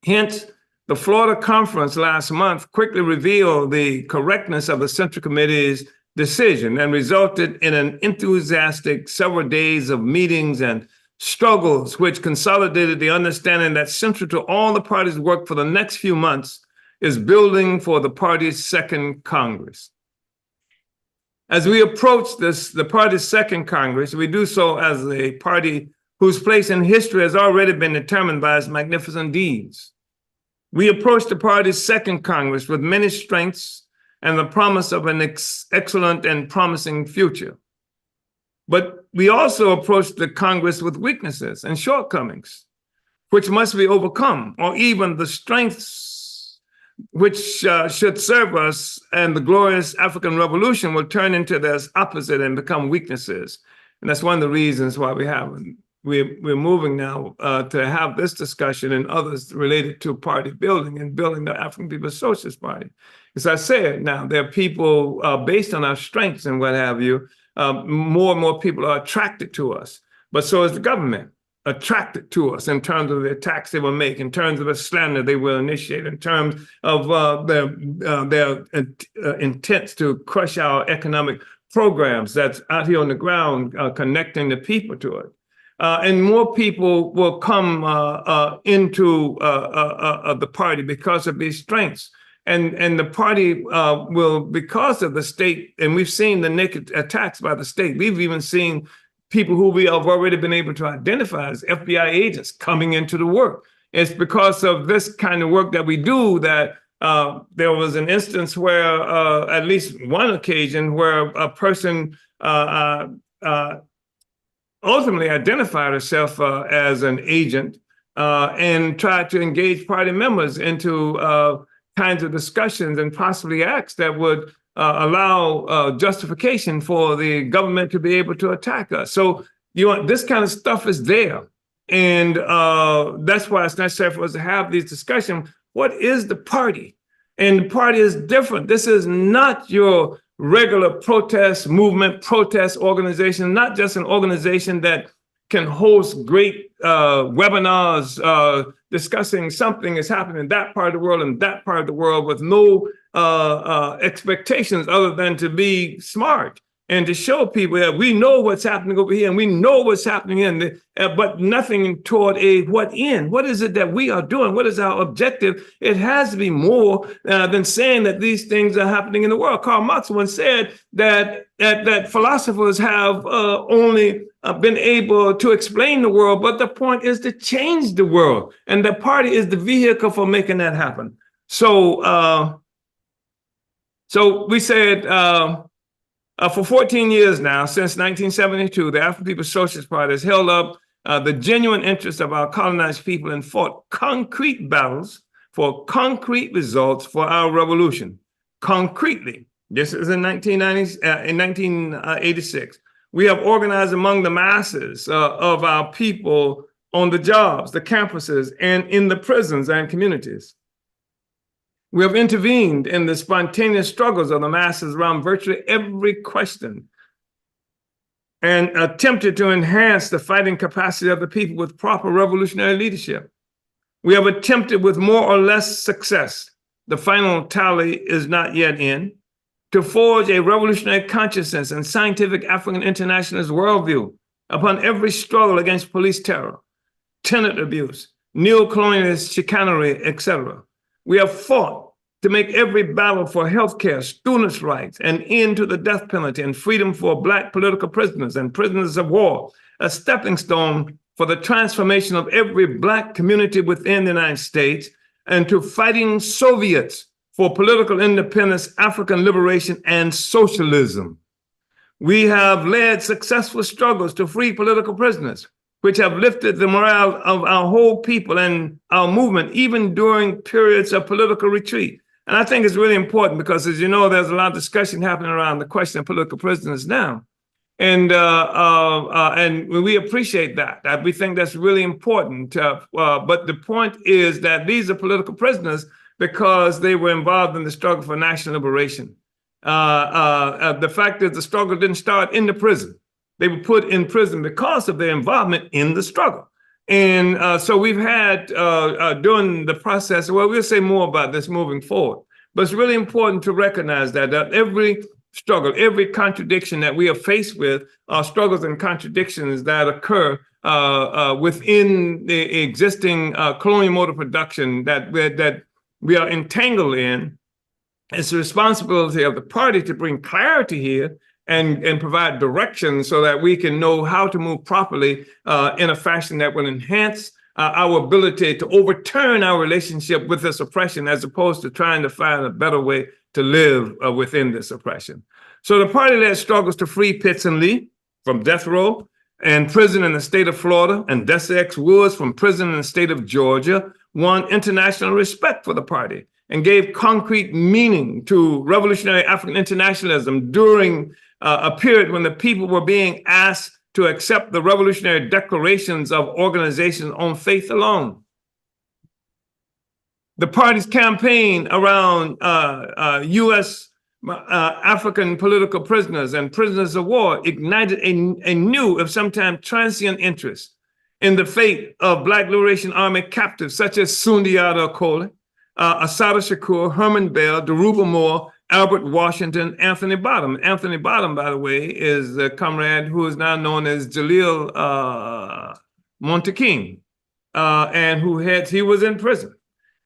Hence, the Florida Conference last month quickly revealed the correctness of the Central Committee's decision and resulted in an enthusiastic several days of meetings and struggles, which consolidated the understanding that central to all the party's work for the next few months is building for the party's second Congress. As we approach the party's second Congress, we do so as a party whose place in history has already been determined by its magnificent deeds. We approach the party's second Congress with many strengths and the promise of an excellent and promising future. But we also approach the Congress with weaknesses and shortcomings, which must be overcome, or even the strengths which should serve us, and the glorious African Revolution will turn into their opposite and become weaknesses. And that's one of the reasons why we're moving now to have this discussion and others related to party building and building the African People's Socialist Party. As I said, now there are people based on our strengths and what have you, more and more people are attracted to us, but so is the government attracted to us in terms of the attacks they will make, in terms of the slander they will initiate, in terms of their intents to crush our economic programs that's out here on the ground, connecting the people to it. And more people will come into the party because of these strengths. And the party will, because of the state, and we've seen the naked attacks by the state. We've even seen people who we have already been able to identify as FBI agents coming into the work. It's because of this kind of work that we do that there was an instance where, at least one occasion, where a person ultimately identified herself as an agent and tried to engage party members into kinds of discussions and possibly acts that would allow justification for the government to be able to attack us. So this kind of stuff is there. And that's why it's necessary for us to have these discussions. What is the party? And the party is different. This is not your regular protest movement, protest organization, not just an organization that can host great webinars discussing something that's happening in that part of the world and that part of the world with no expectations other than to be smart and to show people that we know what's happening over here and we know what's happening but nothing toward a what in. What is it that we are doing? What is our objective? It has to be more than saying that these things are happening in the world. Karl Marx once said that philosophers have only been able to explain the world, but the point is to change the world. And the party is the vehicle for making that happen. So we said, for 14 years now, since 1972, the African People's Socialist Party has held up the genuine interests of our colonized people and fought concrete battles for concrete results for our revolution. Concretely, this is in 1986. We have organized among the masses of our people on the jobs, the campuses, and in the prisons and communities. We have intervened in the spontaneous struggles of the masses around virtually every question and attempted to enhance the fighting capacity of the people with proper revolutionary leadership. We have attempted with more or less success, the final tally is not yet in, to forge a revolutionary consciousness and scientific African internationalist worldview upon every struggle against police terror, tenant abuse, neo-colonialist chicanery, etc. We have fought to make every battle for healthcare, students' rights, an end to the death penalty, and freedom for Black political prisoners and prisoners of war, a stepping stone for the transformation of every Black community within the United States, and to fighting Soviets for political independence, African liberation, and socialism. We have led successful struggles to free political prisoners, which have lifted the morale of our whole people and our movement, even during periods of political retreat. And I think it's really important because, as you know, there's a lot of discussion happening around the question of political prisoners now. And we appreciate that. We think that's really important. But the point is that these are political prisoners because they were involved in the struggle for national liberation. The fact is the struggle didn't start in the prison. They were put in prison because of their involvement in the struggle. And so we've had during the process, well, we'll say more about this moving forward, but it's really important to recognize that every struggle, every contradiction that we are faced with are struggles and contradictions that occur within the existing colonial mode of production that we are entangled in. It's the responsibility of the party to bring clarity here and provide direction so that we can know how to move properly in a fashion that will enhance our ability to overturn our relationship with this oppression, as opposed to trying to find a better way to live within this oppression. So the party led struggles to free Pitts and Lee from death row and prison in the state of Florida, and Dessa X. Woods from prison in the state of Georgia, won international respect for the party and gave concrete meaning to revolutionary African internationalism during a period when the people were being asked to accept the revolutionary declarations of organizations on faith alone. The party's campaign around U.S. African political prisoners and prisoners of war ignited a new, if sometimes transient, interest in the fate of Black Liberation Army captives such as Sundiata Acoli, Assata Shakur, Herman Bell, Dhoruba Moore, Albert Washington, Anthony Bottom. Anthony Bottom, by the way, is a comrade who is now known as Jalil Monteking, and he was in prison.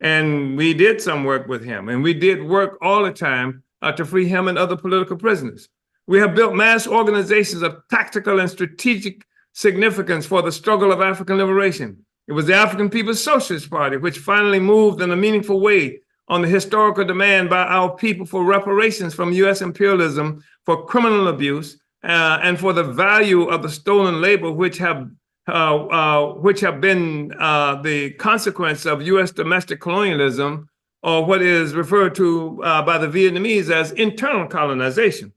And we did some work with him, and we did work all the time to free him and other political prisoners. We have built mass organizations of tactical and strategic significance for the struggle of African liberation. It was the African People's Socialist Party which finally moved in a meaningful way on the historical demand by our people for reparations from U.S. imperialism for criminal abuse and for the value of the stolen labor which have been the consequence of U.S. domestic colonialism, or what is referred to by the Vietnamese as internal colonization.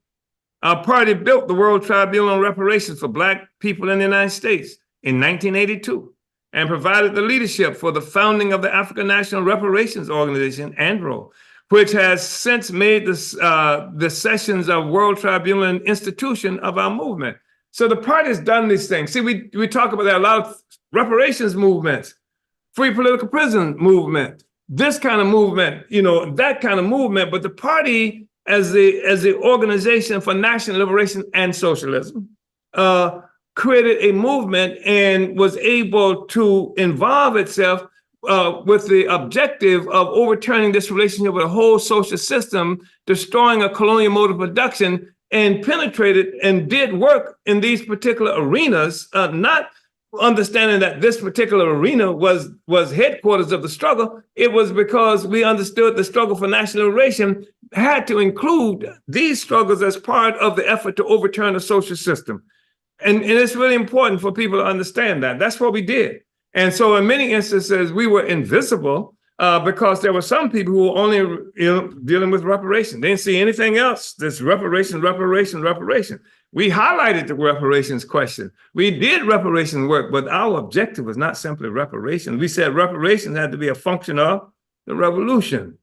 Our party built the World Tribunal on Reparations for Black people in the United States in 1982 and provided the leadership for the founding of the African National Reparations Organization, ANRO, which has since made this, the sessions of World Tribunal an institution of our movement. So the party has done these things. See, we talk about that a lot of reparations movements, free political prison movement, this kind of movement, that kind of movement. But the party as the organization for national liberation and socialism created a movement and was able to involve itself with the objective of overturning this relationship with a whole social system, destroying a colonial mode of production, and penetrated and did work in these particular arenas, not understanding that this particular arena was headquarters of the struggle. It was because we understood the struggle for national liberation had to include these struggles as part of the effort to overturn the social system. And it's really important for people to understand that. That's what we did. And so in many instances, we were invisible because there were some people who were only dealing with reparations. They didn't see anything else. This reparation. We highlighted the reparations question. We did reparations work, but our objective was not simply reparations. We said reparations had to be a function of the revolution.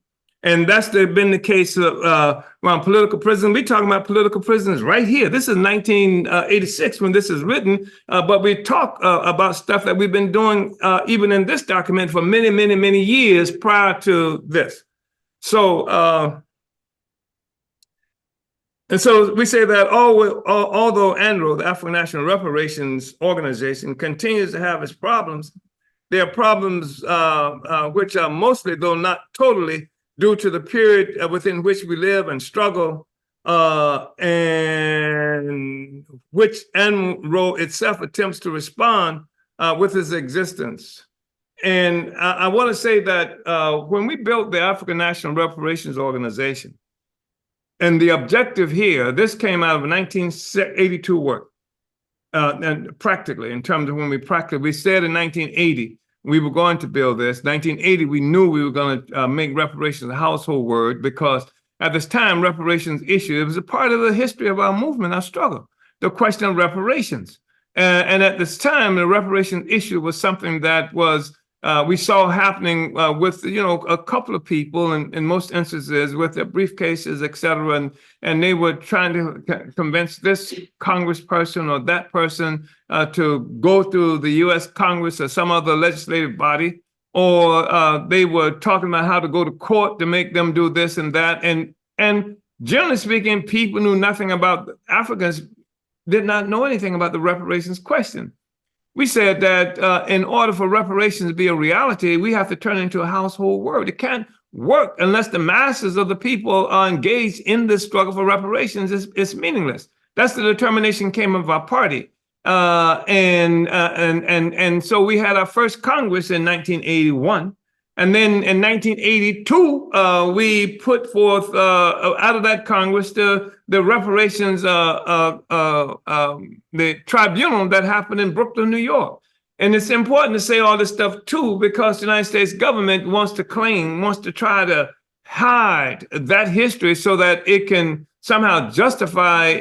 And that's been the case around political prisons. We're talking about political prisons right here. This is 1986 when this is written, but we talk about stuff that we've been doing even in this document for many, many, many years prior to this. So, and so we say that although ANRO, the African National Reparations Organization, continues to have its problems, there are problems which are mostly, though not totally, due to the period within which we live and struggle, and which ANRO itself attempts to respond with its existence. And I want to say that when we built the African National Reparations Organization, and the objective here, this came out of 1982 work, and practically, in terms of when we said in 1980, we were going to build this. 1980, we knew we were going to make reparations a household word because at this time, reparations issue, it was a part of the history of our movement, our struggle, the question of reparations. And at this time, the reparations issue was something that was we saw happening with, a couple of people in most instances with their briefcases, et cetera. And they were trying to convince this congressperson or that person to go through the U.S. Congress or some other legislative body, or they were talking about how to go to court to make them do this and that. And generally speaking, people knew nothing about Africans, did not know anything about the reparations question. We said that in order for reparations to be a reality, we have to turn it into a household word. It can't work unless the masses of the people are engaged in this struggle for reparations. It's meaningless. That's the determination came of our party. And so we had our first Congress in 1981. And then in 1982, we put forth out of that Congress the reparations, the tribunal that happened in Brooklyn, New York. And it's important to say all this stuff too, because the United States government wants to try to hide that history so that it can somehow justify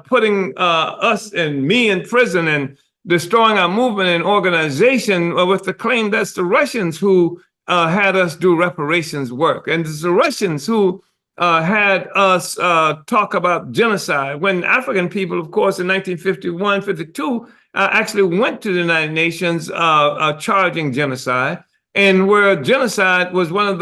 putting us and me in prison and destroying our movement and organization with the claim that's the Russians who had us do reparations work. And it's the Russians who had us talk about genocide, when African people, of course, in 1951, 52, actually went to the United Nations charging genocide. And where genocide was one of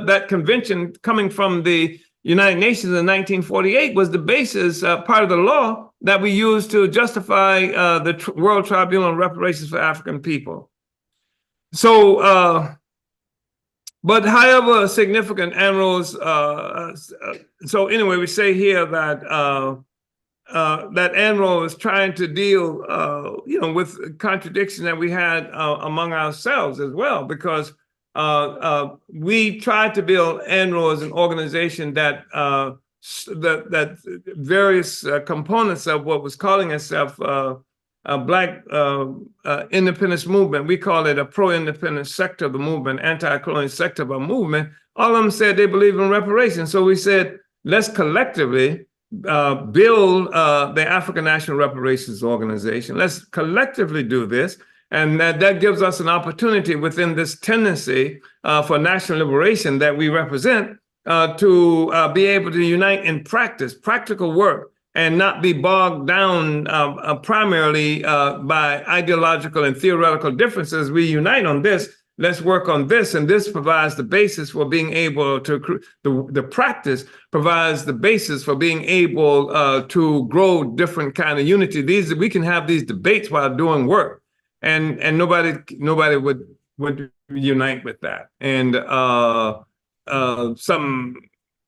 that convention coming from the United Nations in 1948 was the basis, part of the law that we used to justify the World Tribunal of Reparations for African people. So, but however significant ANRO's, so anyway, we say here that that ANRO is trying to deal, with contradiction that we had among ourselves as well, because we tried to build ANRO as an organization that that various components of what was calling itself a Black independence movement. We call it a pro-independence sector of the movement, anti-colonial sector of our movement. All of them said they believe in reparations. So we said, let's collectively build the African National Reparations Organization. Let's collectively do this. And that gives us an opportunity within this tendency for national liberation that we represent to be able to unite in practice, practical work, and not be bogged down primarily by ideological and theoretical differences. We unite on this. Let's work on this, and this provides the basis for being able to, the practice provides the basis for being able to grow different kind of unity. We can have these debates while doing work, and nobody would unite with that. And some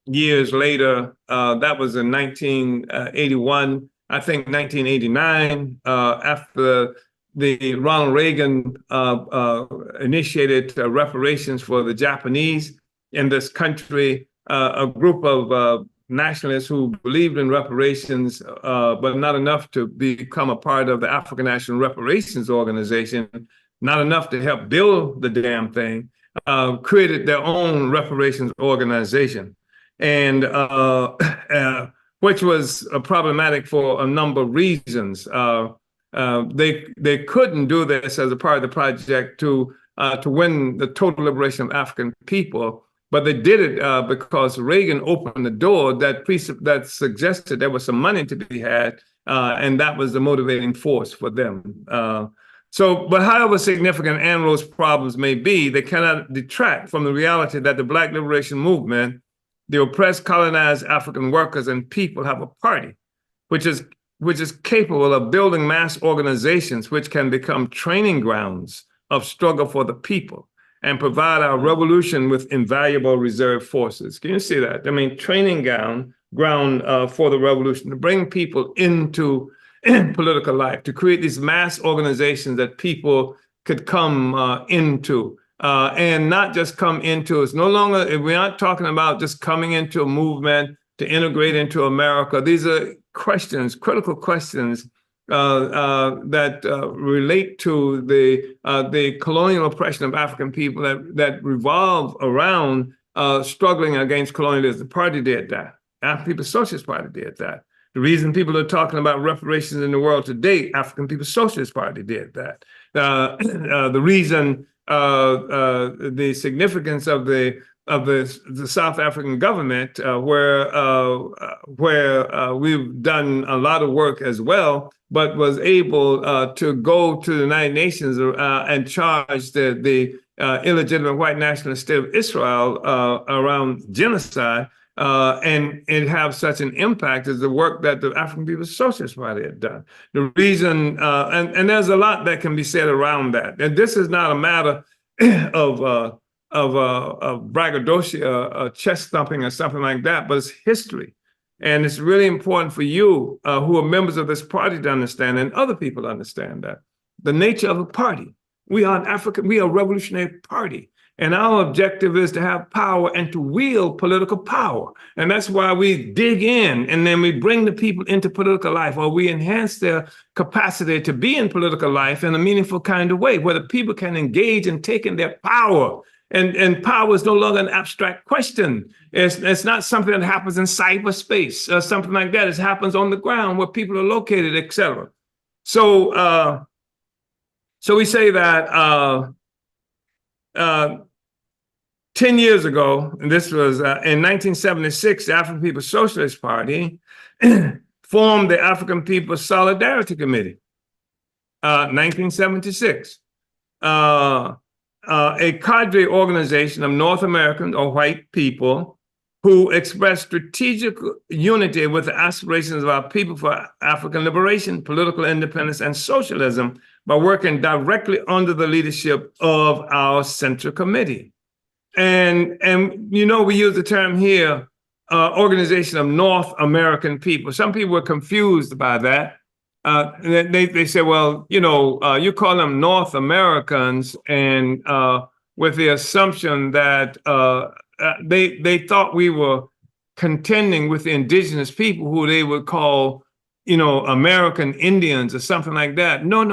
years later, that was in 1981, I think 1989, after the Ronald Reagan initiated reparations for the Japanese in this country. A group of nationalists who believed in reparations, but not enough to become a part of the African National Reparations Organization, not enough to help build the damn thing, created their own reparations organization, and which was problematic for a number of reasons. They couldn't do this as a part of the project to win the total liberation of African people, but they did it because Reagan opened the door that suggested there was some money to be had, and that was the motivating force for them. But however significant Anro's problems may be, they cannot detract from the reality that the Black liberation movement, the oppressed, colonized African workers and people have a party, which is capable of building mass organizations which can become training grounds of struggle for the people and provide our revolution with invaluable reserve forces. Can you see that? I mean, training ground for the revolution, to bring people into political life, to create these mass organizations that people could come into. And not just come into, it's no longer, we're not talking about just coming into a movement to integrate into America. These are questions, critical questions that relate to the colonial oppression of African people that revolve around struggling against colonialism. The party did that. African People's Socialist Party did that. The reason people are talking about reparations in the world today, African People's Socialist Party did that. The reason the significance of the South African government, where we've done a lot of work as well, but was able to go to the United Nations and charge the illegitimate white nationalist state of Israel around genocide, and have such an impact is the work that the African People's Socialist Party had done. The reason, and there's a lot that can be said around that. And this is not a matter of braggadocio, chest thumping or something like that, but it's history. And it's really important for you who are members of this party to understand, and other people to understand, that the nature of a party. We are a revolutionary party. And our objective is to have power and to wield political power. And that's why we dig in, and then we bring the people into political life, or we enhance their capacity to be in political life in a meaningful kind of way, where the people can engage in taking their power. And power is no longer an abstract question. It's not something that happens in cyberspace or something like that. It happens on the ground where people are located, et cetera. So we say that 10 years ago, and this was in 1976, the African People's Socialist Party formed the African People's Solidarity Committee. 1976. A cadre organization of North American or white people who expressed strategic unity with the aspirations of our people for African liberation, political independence, and socialism by working directly under the leadership of our Central Committee. And you know, we use the term here, Organization of North American People. Some people were confused by that. They say, well, you know, you call them North Americans, and with the assumption that they thought we were contending with the indigenous people who they would call, you know, American Indians or something like that. No.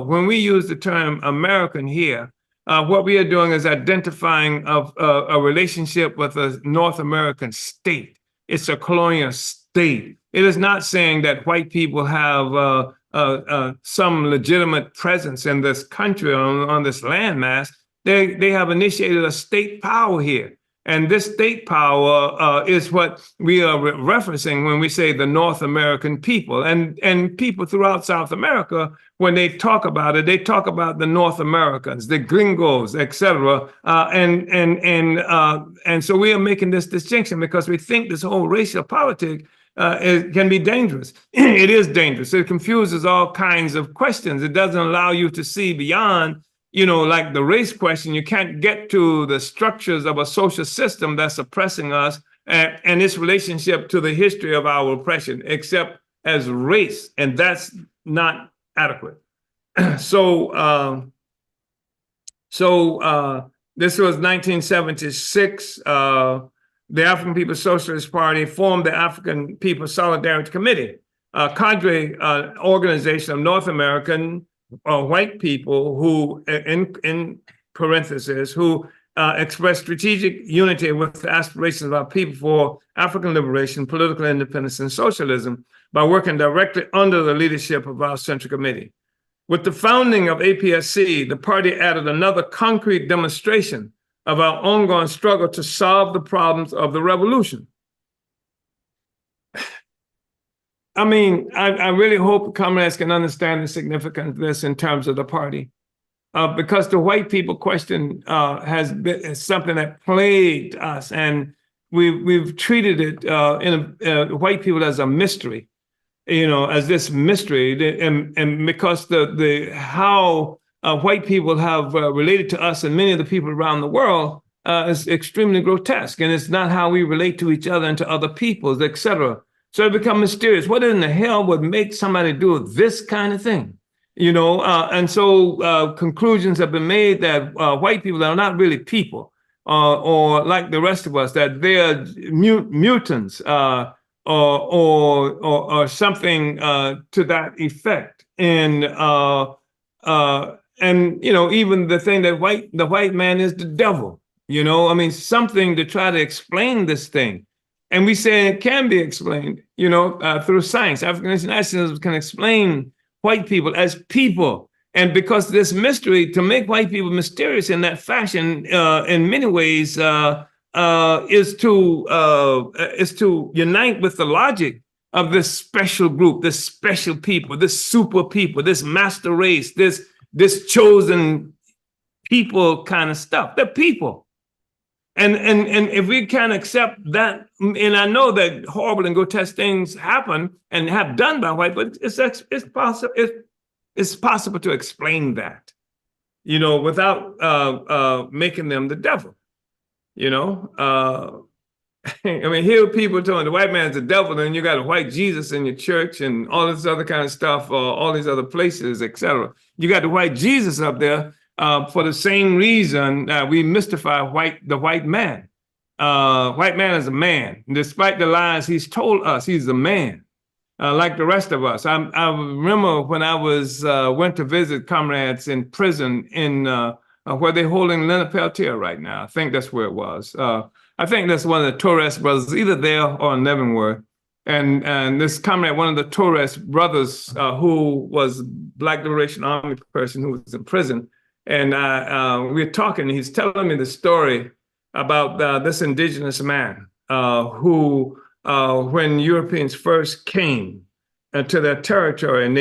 When we use the term American here, what we are doing is identifying a relationship with a North American state. It's a colonial state. It is not saying that white people have some legitimate presence in this country on this landmass, they have initiated a state power here. And this state power is what we are referencing when we say the North American people. And people throughout South America, when they talk about it, they talk about the North Americans, the gringos, etc. And so we are making this distinction because we think this whole racial politic can be dangerous. It is dangerous. It confuses all kinds of questions. It doesn't allow you to see beyond, like the race question. You can't get to the structures of a social system that's oppressing us and its relationship to the history of our oppression, except as race, and that's not adequate. So this was 1976. The African People's Socialist Party formed the African People's Solidarity Committee, a cadre organization of North American white people who, in parentheses, who express strategic unity with the aspirations of our people for African liberation, political independence, and socialism by working directly under the leadership of our Central Committee. With the founding of APSC, the party added another concrete demonstration of our ongoing struggle to solve the problems of the revolution. I mean, I really hope comrades can understand the significance of this in terms of the party, because the white people question has been something that plagued us, and we've treated it white people as a mystery, as this mystery, and because how white people have related to us and many of the people around the world is extremely grotesque, and it's not how we relate to each other and to other peoples, etc. So it becomes mysterious. What in the hell would make somebody do this kind of thing? And so conclusions have been made that white people are not really people, or like the rest of us, that they're mutants or something to that effect. And even the thing that the white man is the devil. Something to try to explain this thing. And we say it can be explained, through science. African nationalism can explain white people as people. And because this mystery, to make white people mysterious in that fashion, in many ways, is to unite with the logic of this special group, this special people, this super people, this master race, this chosen people kind of stuff. They're people. And if we can't accept that, and I know that horrible and grotesque things happen and have done by white, but it's possible to explain that, without making them the devil. Here people telling the white man's the devil, and you got a white Jesus in your church and all this other kind of stuff, all these other places, etc. You got the white Jesus up there. For the same reason we mystify the white man. White man is a man. Despite the lies he's told us, he's a man, like the rest of us. I remember when I went to visit comrades in prison in where they're holding Leonard Peltier right now. I think that's where it was. I think that's one of the Torres brothers, either there or in Leavenworth. And this comrade, one of the Torres brothers, who was Black Liberation Army person who was in prison, and we were talking, he's telling me the story about this indigenous man who, when Europeans first came to their territory, and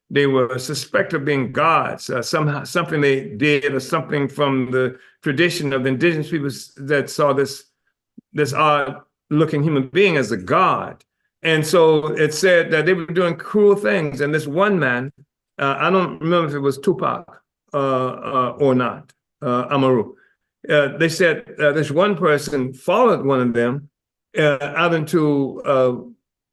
they were suspected of being gods, something they did, or something from the tradition of the indigenous peoples that saw this odd-looking human being as a god. And so it said that they were doing cruel things. And this one man, I don't remember if it was Tupac, or not, Amaru. They said this one person followed one of them out into,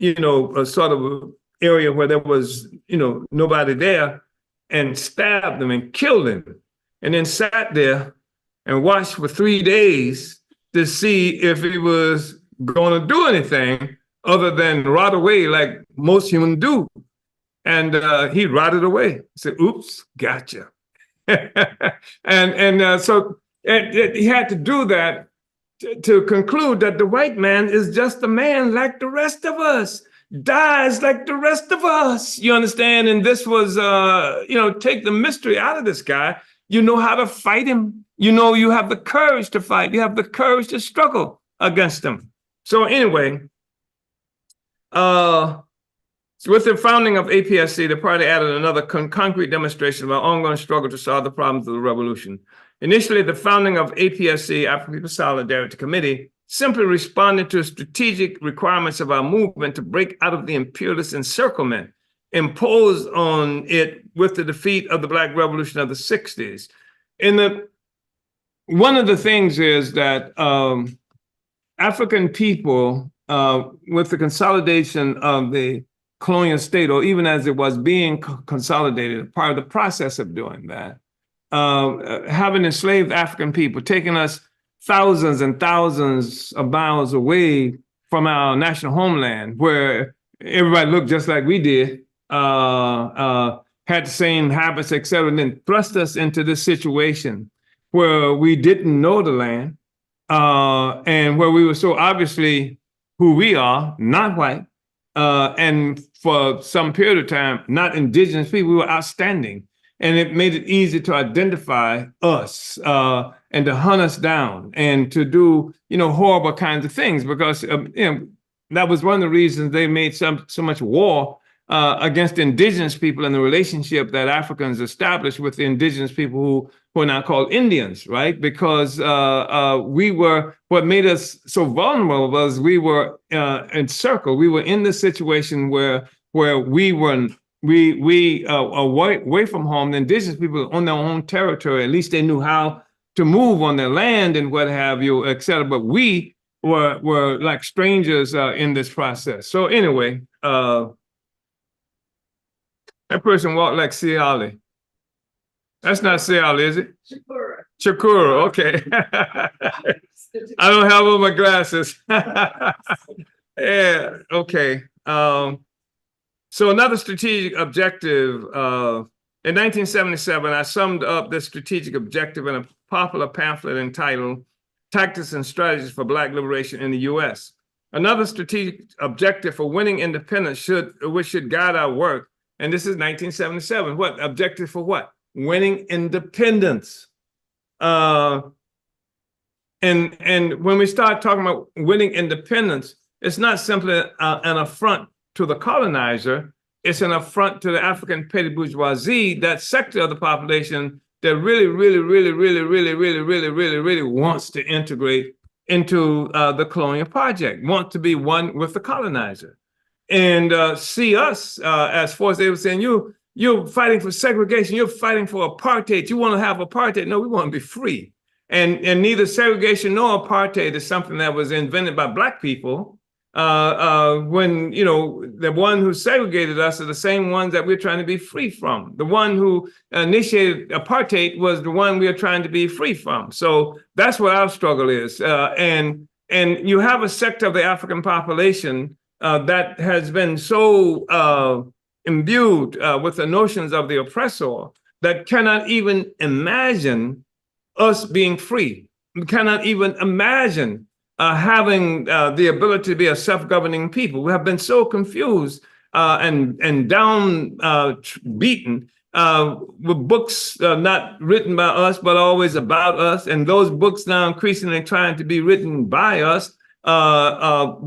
a sort of area where there was, nobody there, and stabbed him and killed him, and then sat there and watched for 3 days to see if he was going to do anything other than rot away like most humans do. And he rotted away. He said, oops, gotcha. So he had to do that to conclude that the white man is just a man like the rest of us. dies like the rest of us. You understand? And this was, take the mystery out of this guy. You know how to fight him. You know, you have the courage to fight. You have the courage to struggle against him. So anyway, so with the founding of APSC, the party added another concrete demonstration of our ongoing struggle to solve the problems of the revolution. Initially, the founding of APSC, African People's Solidarity Committee, simply responded to strategic requirements of our movement to break out of the imperialist encirclement imposed on it with the defeat of the Black Revolution of the 60s. One of the things is that African people, with the consolidation of the colonial state, or even as it was being consolidated, part of the process of doing that, having enslaved African people, taking us thousands and thousands of miles away from our national homeland, where everybody looked just like we did, had the same habits, et cetera, and then thrust us into this situation where we didn't know the land, and where we were so obviously who we are, not white, and for some period of time, not indigenous people. We were outstanding. And it made it easy to identify us and to hunt us down and to do, horrible kinds of things, because, that was one of the reasons they made so much war against indigenous people and the relationship that Africans established with the indigenous people who are now called Indians, right? Because what made us so vulnerable was we were encircled. We were in this situation where we were away from home. The indigenous people on their own territory, at least they knew how to move on their land and what have you, et cetera. But we were like strangers in this process. So anyway, that person walked like Siali. That's not Siali, is it? Chakura, okay. I don't have on my glasses. Yeah, okay. So another strategic objective, in 1977, I summed up this strategic objective in a popular pamphlet entitled Tactics and Strategies for Black Liberation in the U.S. Another strategic objective for winning independence which should guide our work, and this is 1977. What objective for what? Winning independence. And when we start talking about winning independence, it's not simply an affront to the colonizer. It's an affront to the African petty bourgeoisie, that sector of the population that really wants to integrate into the colonial project, want to be one with the colonizer, and see us as force. They were saying, you're fighting for segregation, you're fighting for apartheid, you want to have apartheid. No, we want to be free. And neither segregation nor apartheid is something that was invented by Black people. When, the one who segregated us are the same ones that we're trying to be free from. The one who initiated apartheid was the one we are trying to be free from. So that's what our struggle is. And you have a sector of the African population that has been so imbued with the notions of the oppressor that cannot even imagine us being free, cannot even imagine having the ability to be a self-governing people. We have been so confused and down beaten with books not written by us, but always about us. And those books now increasingly trying to be written by us,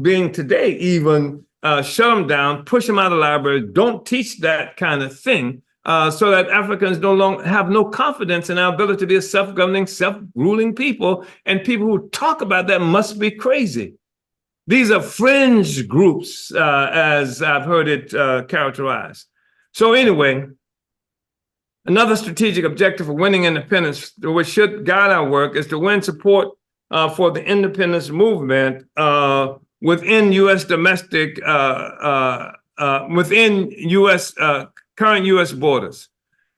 being today even shut them down, push them out of the library, don't teach that kind of thing, so that Africans no longer have no confidence in our ability to be a self-governing, self-ruling people. And people who talk about that must be crazy. These are fringe groups, as I've heard it characterized. So anyway, another strategic objective for winning independence, which should guide our work, is to win support for the independence movement within U.S. domestic, within U.S. current U.S. borders.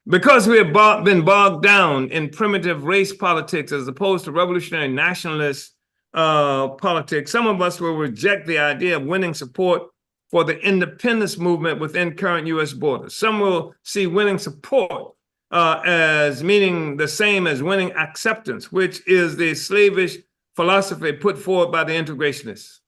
Because we have been bogged down in primitive race politics as opposed to revolutionary nationalist politics, some of us will reject the idea of winning support for the independence movement within current U.S. borders. Some will see winning support as meaning the same as winning acceptance, which is the slavish philosophy put forward by the integrationists.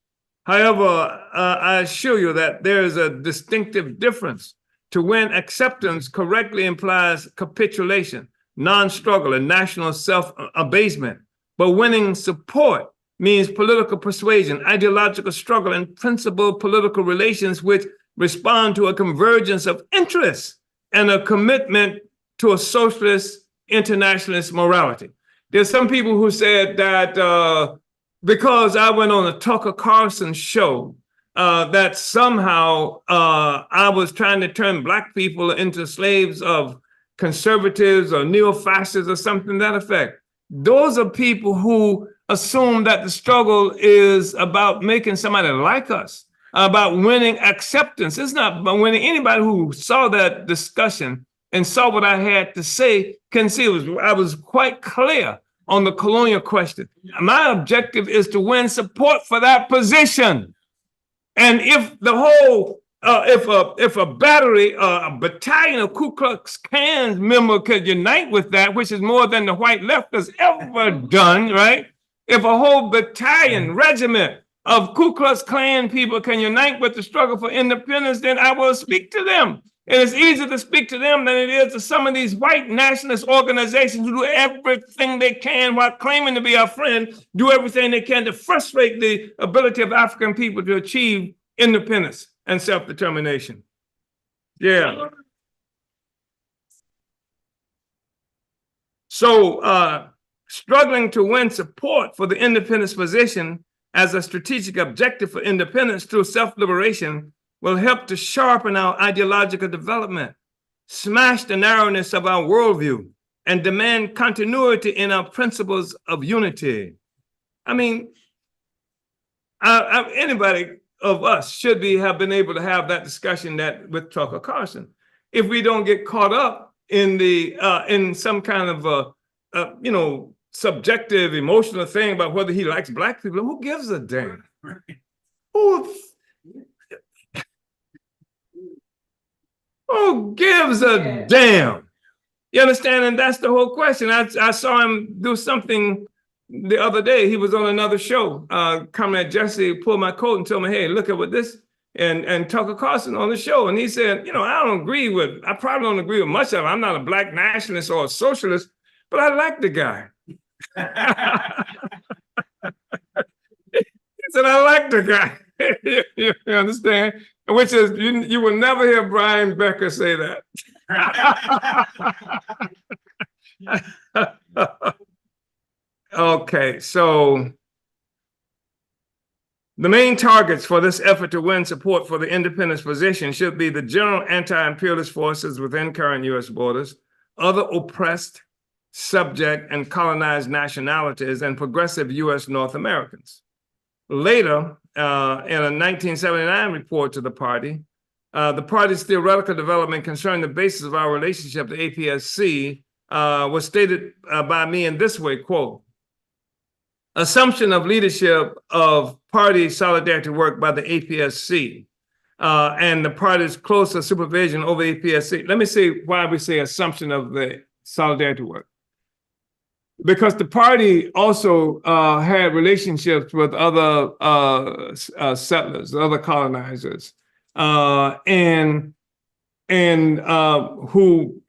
However, I assure you that there is a distinctive difference. To win acceptance correctly implies capitulation, non-struggle, and national self-abasement. But winning support means political persuasion, ideological struggle, and principled political relations which respond to a convergence of interests and a commitment to a socialist internationalist morality. There's some people who said that because I went on a Tucker Carlson show, that somehow I was trying to turn Black people into slaves of conservatives or neo-fascists or something to that effect. Those are people who assume that the struggle is about making somebody like us, about winning acceptance. It's not about winning. Anybody who saw that discussion and saw what I had to say can see I was quite clear on the colonial question. My objective is to win support for that position. And if the whole, if a battery, a battalion of Ku Klux Klan member could unite with that, which is more than the white left has ever done, right? If a whole battalion, regiment of Ku Klux Klan people can unite with the struggle for independence, then I will speak to them. And it's easier to speak to them than it is to some of these white nationalist organizations who do everything they can while claiming to be our friend, do everything they can to frustrate the ability of African people to achieve independence and self-determination. Yeah. So struggling to win support for the independence position as a strategic objective for independence through self-liberation will help to sharpen our ideological development, smash the narrowness of our worldview, and demand continuity in our principles of unity. I mean, anybody of us should have been able to have that discussion with Tucker Carlson. If we don't get caught up in in some kind of subjective, emotional thing about whether he likes Black people, who gives a damn? Who gives a damn? You understand? And that's the whole question. I saw him do something the other day. He was on another show. Comrade Jesse pulled my coat and told me, hey, look at what this, and Tucker Carlson on the show. And he said, I probably don't agree with much of it. I'm not a Black nationalist or a socialist, but I like the guy. He said, I like the guy. You understand? Which is, you will never hear Brian Becker say that. Okay, so the main targets for this effort to win support for the independence position should be the general anti-imperialist forces within current U.S. borders, other oppressed, subject, and colonized nationalities, and progressive U.S. North Americans. Later, in a 1979 report to the party's theoretical development concerning the basis of our relationship to APSC was stated by me in this way, quote, assumption of leadership of party solidarity work by the APSC and the party's closer supervision over APSC. Let me say why we say assumption of the solidarity work. Because the party also had relationships with other settlers, other colonizers, and who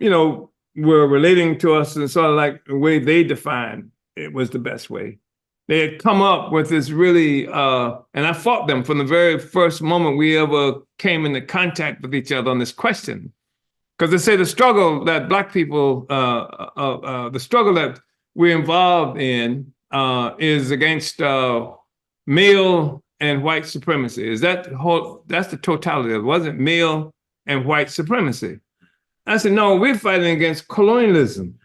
were relating to us in sort of like the way they defined it was the best way. They had come up with this really, and I fought them from the very first moment we ever came into contact with each other on this question, because they say the struggle that Black people, the struggle that we're involved in is against male and white supremacy. That's the totality of it. Wasn't male and white supremacy. I said, no, we're fighting against colonialism.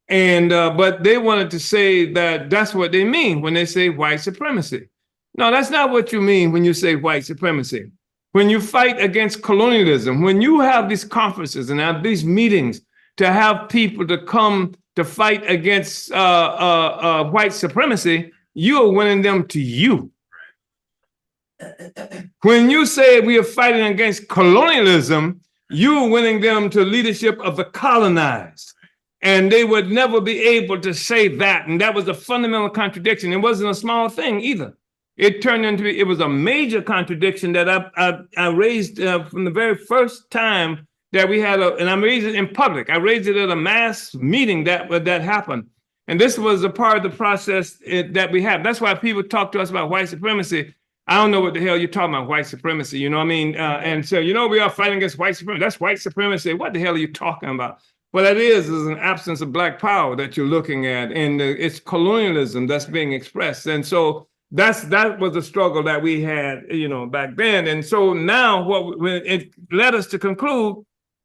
And but they wanted to say that that's what they mean when they say white supremacy. No, that's not what you mean when you say white supremacy. When you fight against colonialism, when you have these conferences and have these meetings to have people to come to fight against white supremacy, you are winning them to you. When you say we are fighting against colonialism, you are winning them to leadership of the colonized. And they would never be able to say that. And that was a fundamental contradiction. It wasn't a small thing either. it turned into, it was a major contradiction that I raised from the very first time that we had and I raised it in public. I raised it at a mass meeting that happened. And this was a part of the process that we have. That's why people talk to us about white supremacy. I don't know what the hell you're talking about, white supremacy, you know what I mean? And so, we are fighting against white supremacy. That's white supremacy. What the hell are you talking about? What that is an absence of Black power that you're looking at, and it's colonialism that's being expressed. And so that was a struggle that we had, back then. And so now it led us to conclude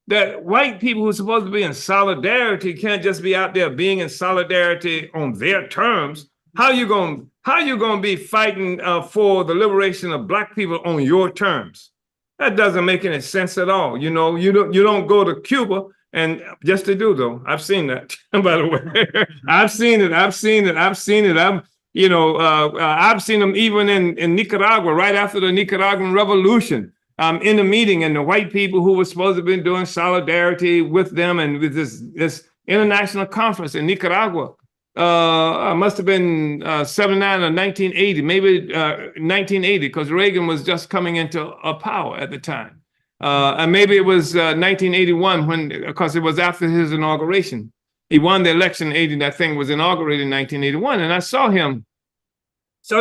that white people who are supposed to be in solidarity can't just be out there being in solidarity on their terms. How you gonna be fighting for the liberation of Black people on your terms? That doesn't make any sense at all. You don't go to Cuba. And just to do though, I've seen that. By the way, I've seen it. I've seen them even in Nicaragua right after the Nicaraguan Revolution. In a meeting, and the white people who were supposed to be doing solidarity with them and with this international conference in Nicaragua, must have been 79 or 1980, maybe 1980, because Reagan was just coming into power at the time. And maybe it was 1981 because it was after his inauguration. He won the election in 80, that thing was inaugurated in 1981. And I saw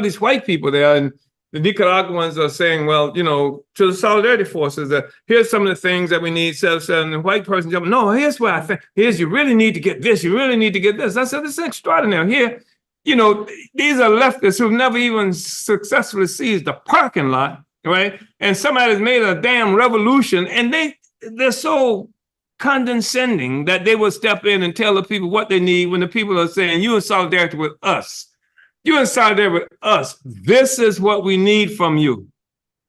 these white people there, and the Nicaraguans are saying, well, to the solidarity forces, here's some of the things that we need. So the white person jumped, no, here's what I think. You really need to get this. You really need to get this. I said, this is extraordinary. Here, these are leftists who've never even successfully seized the parking lot, right? And somebody's made a damn revolution, and they're so condescending that they will step in and tell the people what they need when the people are saying, you're in solidarity with us. You're in solidarity with us. This is what we need from you.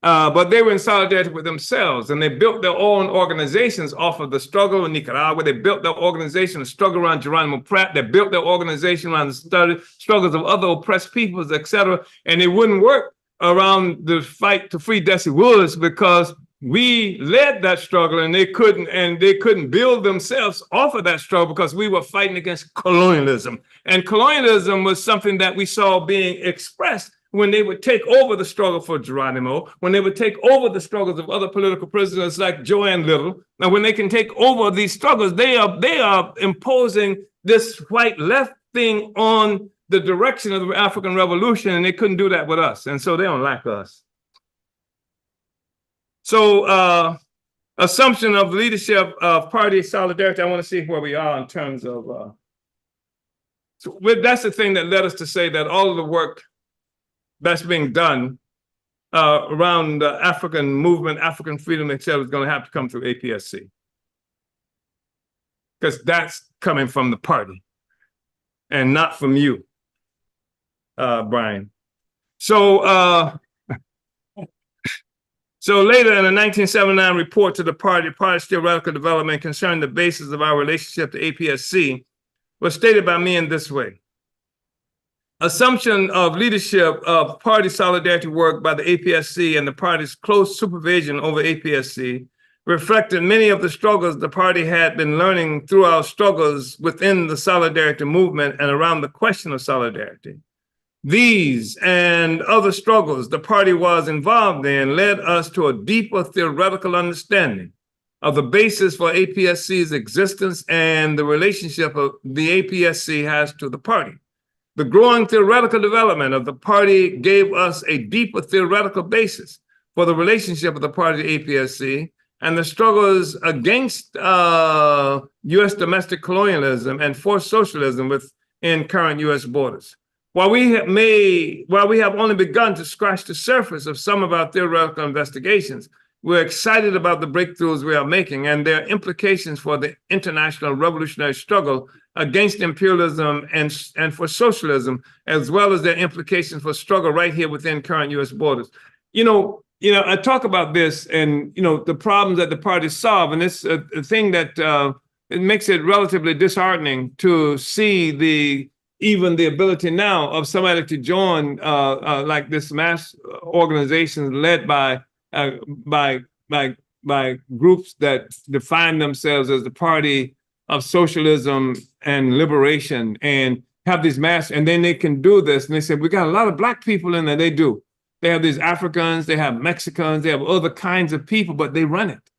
But they were in solidarity with themselves, and they built their own organizations off of the struggle in Nicaragua. They built their organization, the struggle around Geronimo Pratt. They built their organization around the struggles of other oppressed peoples, et cetera. And it wouldn't work around the fight to free Desi Willis because we led that struggle, and they couldn't build themselves off of that struggle because we were fighting against colonialism. And colonialism was something that we saw being expressed when they would take over the struggle for Geronimo, when they would take over the struggles of other political prisoners like Joanne Little. Now, when they can take over these struggles, they are imposing this white left thing on the direction of the African Revolution, and they couldn't do that with us. And so they don't like us. So assumption of leadership of party solidarity, I want to see where we are in terms of, that's the thing that led us to say that all of the work that's being done around the African movement, African freedom, et cetera, is going to have to come through APSC. Because that's coming from the party and not from you, Brian. So later in a 1979 report to the party theoretical development concerning the basis of our relationship to APSC was stated by me in this way. Assumption of leadership of party solidarity work by the APSC and the party's close supervision over APSC reflected many of the struggles the party had been learning through our struggles within the solidarity movement and around the question of solidarity. These and other struggles the party was involved in led us to a deeper theoretical understanding of the basis for APSC's existence and the relationship of the APSC has to the party. The growing theoretical development of the party gave us a deeper theoretical basis for the relationship of the party to APSC and the struggles against U.S. domestic colonialism and forced socialism within current U.S. borders. While we have only begun to scratch the surface of some of our theoretical investigations, we're excited about the breakthroughs we are making and their implications for the international revolutionary struggle against imperialism and for socialism, as well as their implications for struggle right here within current U.S. borders. I talk about this and, the problems that the parties solve, and it's a thing that it makes it relatively disheartening to see even the ability now of somebody to join like this mass organization led by groups that define themselves as the party of socialism and liberation and have these mass, and then they can do this. And they say, we got a lot of Black people in there. They do. They have these Africans, they have Mexicans, they have other kinds of people, but they run it.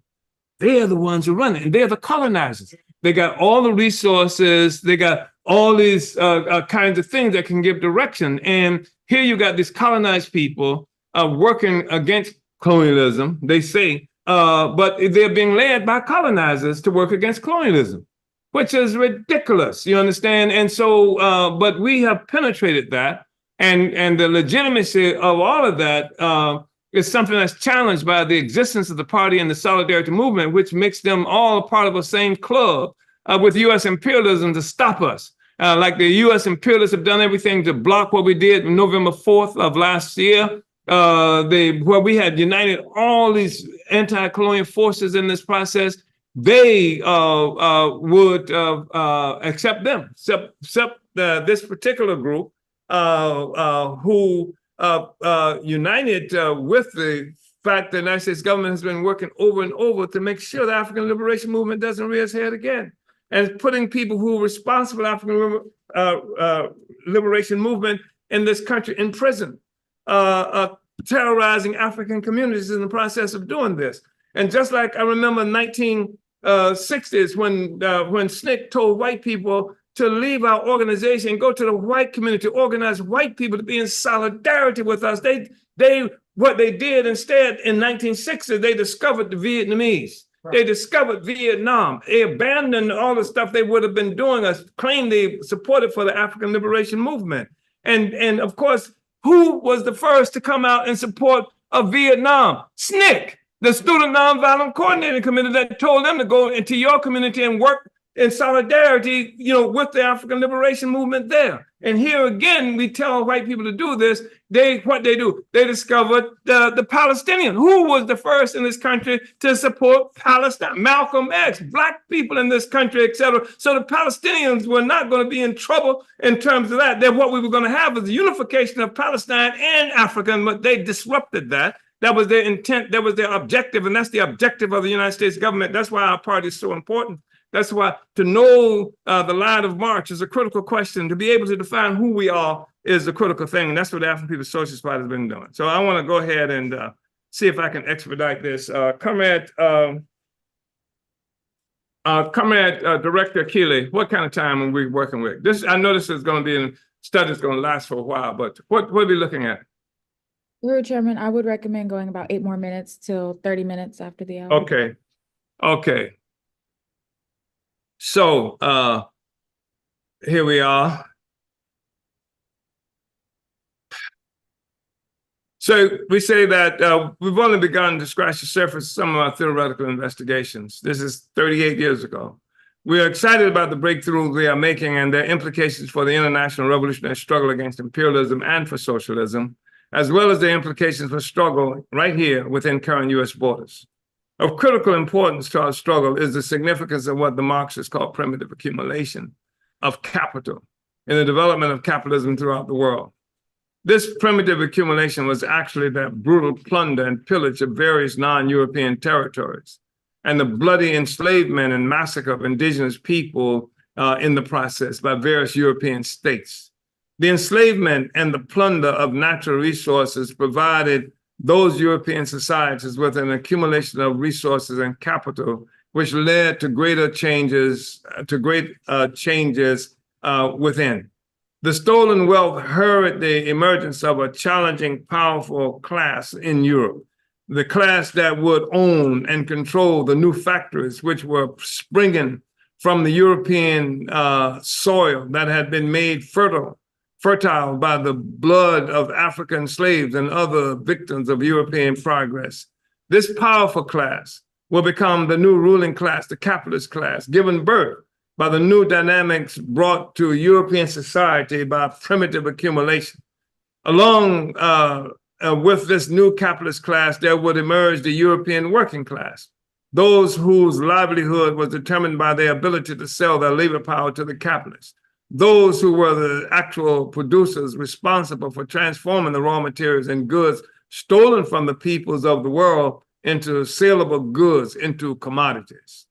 They are the ones who run it, and they're the colonizers. They got all the resources, they got all these kinds of things that can give direction. And here you got these colonized people working against colonialism, they say, but they're being led by colonizers to work against colonialism, which is ridiculous, you understand? And so, but we have penetrated that, and the legitimacy of all of that is something that's challenged by the existence of the party and the solidarity movement, which makes them all a part of the same club with U.S. imperialism to stop us. Like the U.S. imperialists have done everything to block what we did November 4th of last year, where we had united all these anti-colonial forces in this process. They would accept them, except this particular group who united with the fact that the United States government has been working over and over to make sure the African liberation movement doesn't rear its head again, and putting people who are responsible for the African liberation movement in this country in prison, terrorizing African communities in the process of doing this. And just like I remember 1960s when SNCC told white people to leave our organization and go to the white community, organize white people to be in solidarity with us. What they did instead in 1960, they discovered the Vietnamese. Right. They discovered Vietnam. They abandoned all the stuff they would have been doing, claimed they supported for the African liberation movement. And of course, who was the first to come out in support of Vietnam? SNCC, the Student Nonviolent Coordinating Committee that told them to go into your community and work in solidarity, with the African liberation movement there. And here again, we tell white people to do this. What they do, they discovered the Palestinian. Who was the first in this country to support Palestine? Malcolm X, Black people in this country, et cetera. So the Palestinians were not going to be in trouble in terms of that. Then what we were going to have was the unification of Palestine and Africa, but they disrupted that. That was their intent. That was their objective. And that's the objective of the United States government. That's why our party is so important. That's why to know the line of march is a critical question. To be able to define who we are is a critical thing. And that's what the African People's Socialist Party has been doing. So I want to go ahead and see if I can expedite this. Comrade Director Keeley, what kind of time are we working with? I know this is going to be a study that's going to last for a while, but what are we looking at? Lord Chairman, I would recommend going about 8 more minutes till 30 minutes after the hour. Okay. So here we are. So we say that we've only begun to scratch the surface of some of our theoretical investigations. This is 38 years ago. We are excited about the breakthroughs we are making and their implications for the international revolutionary struggle against imperialism and for socialism, as well as the implications for struggle right here within current U.S. borders. Of critical importance to our struggle is the significance of what the Marxists call primitive accumulation of capital in the development of capitalism throughout the world. This primitive accumulation was actually that brutal plunder and pillage of various non-European territories and the bloody enslavement and massacre of indigenous people in the process by various European states. The enslavement and the plunder of natural resources provided those European societies with an accumulation of resources and capital, which led to great changes within. The stolen wealth hurried the emergence of a challenging, powerful class in Europe, the class that would own and control the new factories which were springing from the European soil that had been made fertile by the blood of African slaves and other victims of European progress. This powerful class will become the new ruling class, the capitalist class, given birth by the new dynamics brought to European society by primitive accumulation. Along with this new capitalist class, there would emerge the European working class, those whose livelihood was determined by their ability to sell their labor power to the capitalists. Those who were the actual producers responsible for transforming the raw materials and goods stolen from the peoples of the world into saleable goods, into commodities.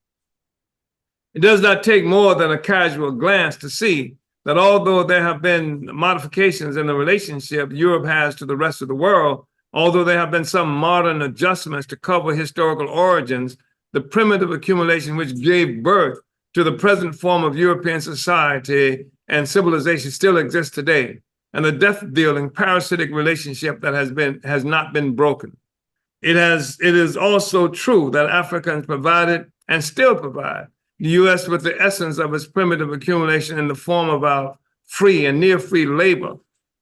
It does not take more than a casual glance to see that although there have been modifications in the relationship Europe has to the rest of the world, Although there have been some modern adjustments to cover historical origins, the primitive accumulation which gave birth to the present form of European society and civilization still exists today, and the death-dealing parasitic relationship that has not been broken. It is also true that Africans provided and still provide the U.S. with the essence of its primitive accumulation in the form of our free and near-free labor,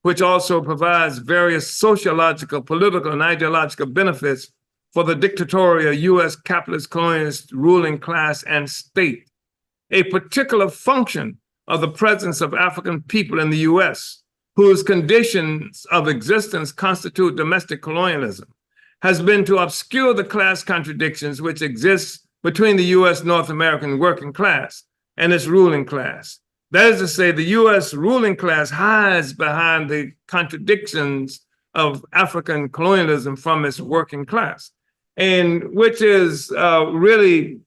which also provides various sociological, political, and ideological benefits for the dictatorial U.S. capitalist colonialist ruling class and state. A particular function of the presence of African people in the U.S., whose conditions of existence constitute domestic colonialism, has been to obscure the class contradictions which exist between the U.S. North American working class and its ruling class. That is to say, the U.S. ruling class hides behind the contradictions of African colonialism from its working class, and which is really,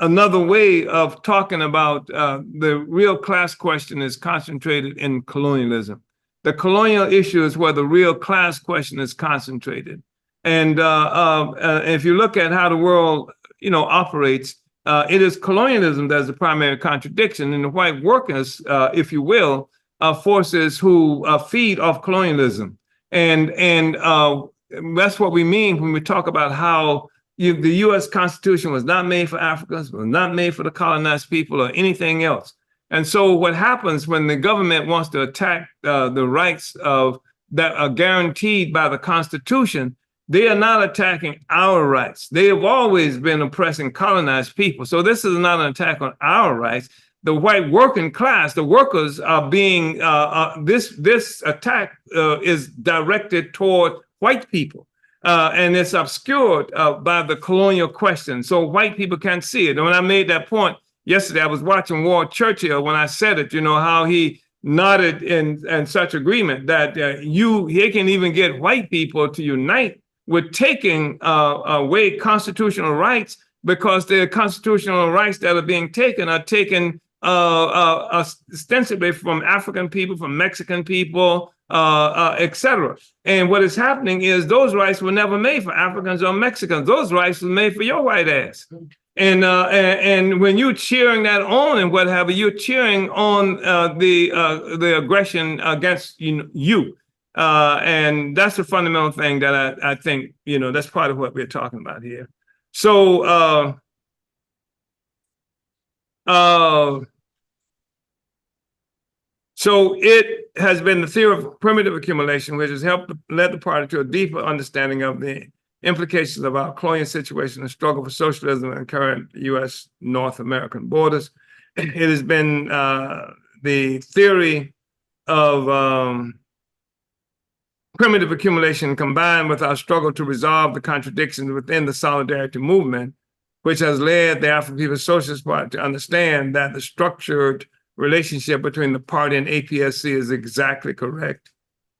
another way of talking about the real class question is concentrated in colonialism. The colonial issue is where the real class question is concentrated. And if you look at how the world, operates, it is colonialism that's the primary contradiction, and the white workers, if you will, forces who feed off colonialism. And that's what we mean when we talk about how the U.S. Constitution was not made for Africans, was not made for the colonized people or anything else. And so what happens when the government wants to attack the rights that are guaranteed by the Constitution, they are not attacking our rights. They have always been oppressing colonized people. So this is not an attack on our rights. The white working class, the workers are being, this attack is directed toward white people. And it's obscured by the colonial question. So white people can't see it. And when I made that point yesterday, I was watching Ward Churchill when I said it, how he nodded in such agreement that he can even get white people to unite with taking away constitutional rights, because the constitutional rights that are being taken are taken ostensibly from African people, from Mexican people, etc. And what is happening is those rights were never made for Africans or Mexicans. Those rights were made for your white ass. And when you're cheering that on and what have you, you're cheering on the aggression against you. And that's the fundamental thing that I think, that's part of what we're talking about here. So so it has been the theory of primitive accumulation, which has led the party to a deeper understanding of the implications of our colonial situation and struggle for socialism in current U.S. North American borders. It has been the theory of primitive accumulation combined with our struggle to resolve the contradictions within the solidarity movement, which has led the African People's Socialist Party to understand that the structured relationship between the party and APSC is exactly correct.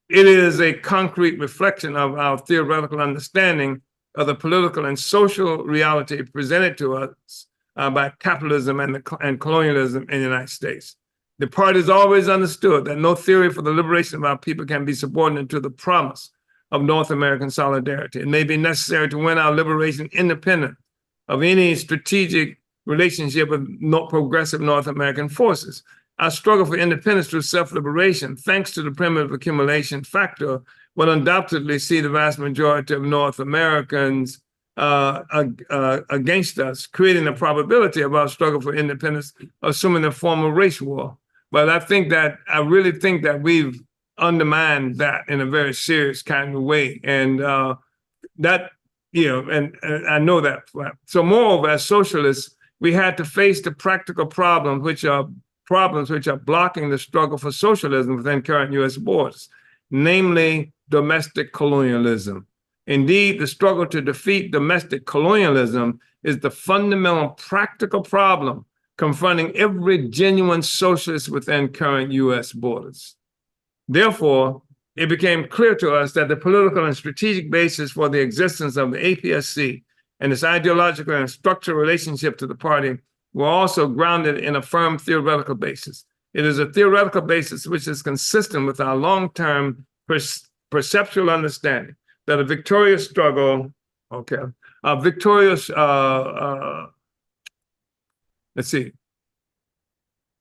It is a concrete reflection of our theoretical understanding of the political and social reality presented to us by capitalism and colonialism in the United States. The party has always understood that no theory for the liberation of our people can be subordinate to the promise of North American solidarity. It may be necessary to win our liberation independent of any strategic relationship with progressive North American forces. Our struggle for independence through self-liberation, thanks to the primitive accumulation factor, will undoubtedly see the vast majority of North Americans against us, creating the probability of our struggle for independence assuming the form of race war. But I really think that we've undermined that in a very serious kind of way. And and I know that. So moreover, as socialists, we had to face the practical problems which are blocking the struggle for socialism within current U.S. borders, namely domestic colonialism. Indeed, the struggle to defeat domestic colonialism is the fundamental practical problem confronting every genuine socialist within current U.S. borders. Therefore, it became clear to us that the political and strategic basis for the existence of the APSC and its ideological and structural relationship to the party were also grounded in a firm theoretical basis. It is a theoretical basis which is consistent with our long-term perceptual understanding that a victorious struggle, a victorious,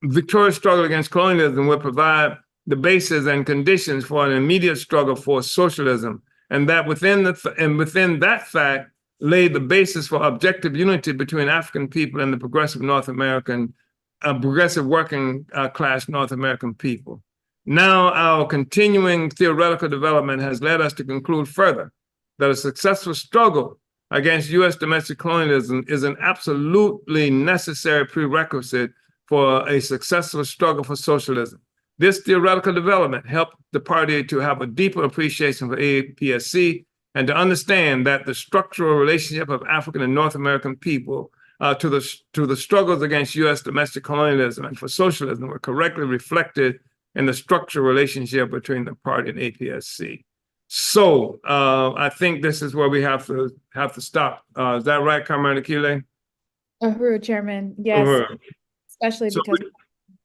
victorious struggle against colonialism will provide the basis and conditions for an immediate struggle for socialism, and that within that fact lay the basis for objective unity between African people and the progressive progressive working class North American people. Now, our continuing theoretical development has led us to conclude further that a successful struggle against U.S. domestic colonialism is an absolutely necessary prerequisite for a successful struggle for socialism. This theoretical development helped the party to have a deeper appreciation for APSC and to understand that the structural relationship of African and North American people to the struggles against U.S. domestic colonialism and for socialism were correctly reflected in the structural relationship between the party and APSC. So I think this is where we have to stop. Is that right, Comrade Akile? Uhuru, Chairman. Yes, especially because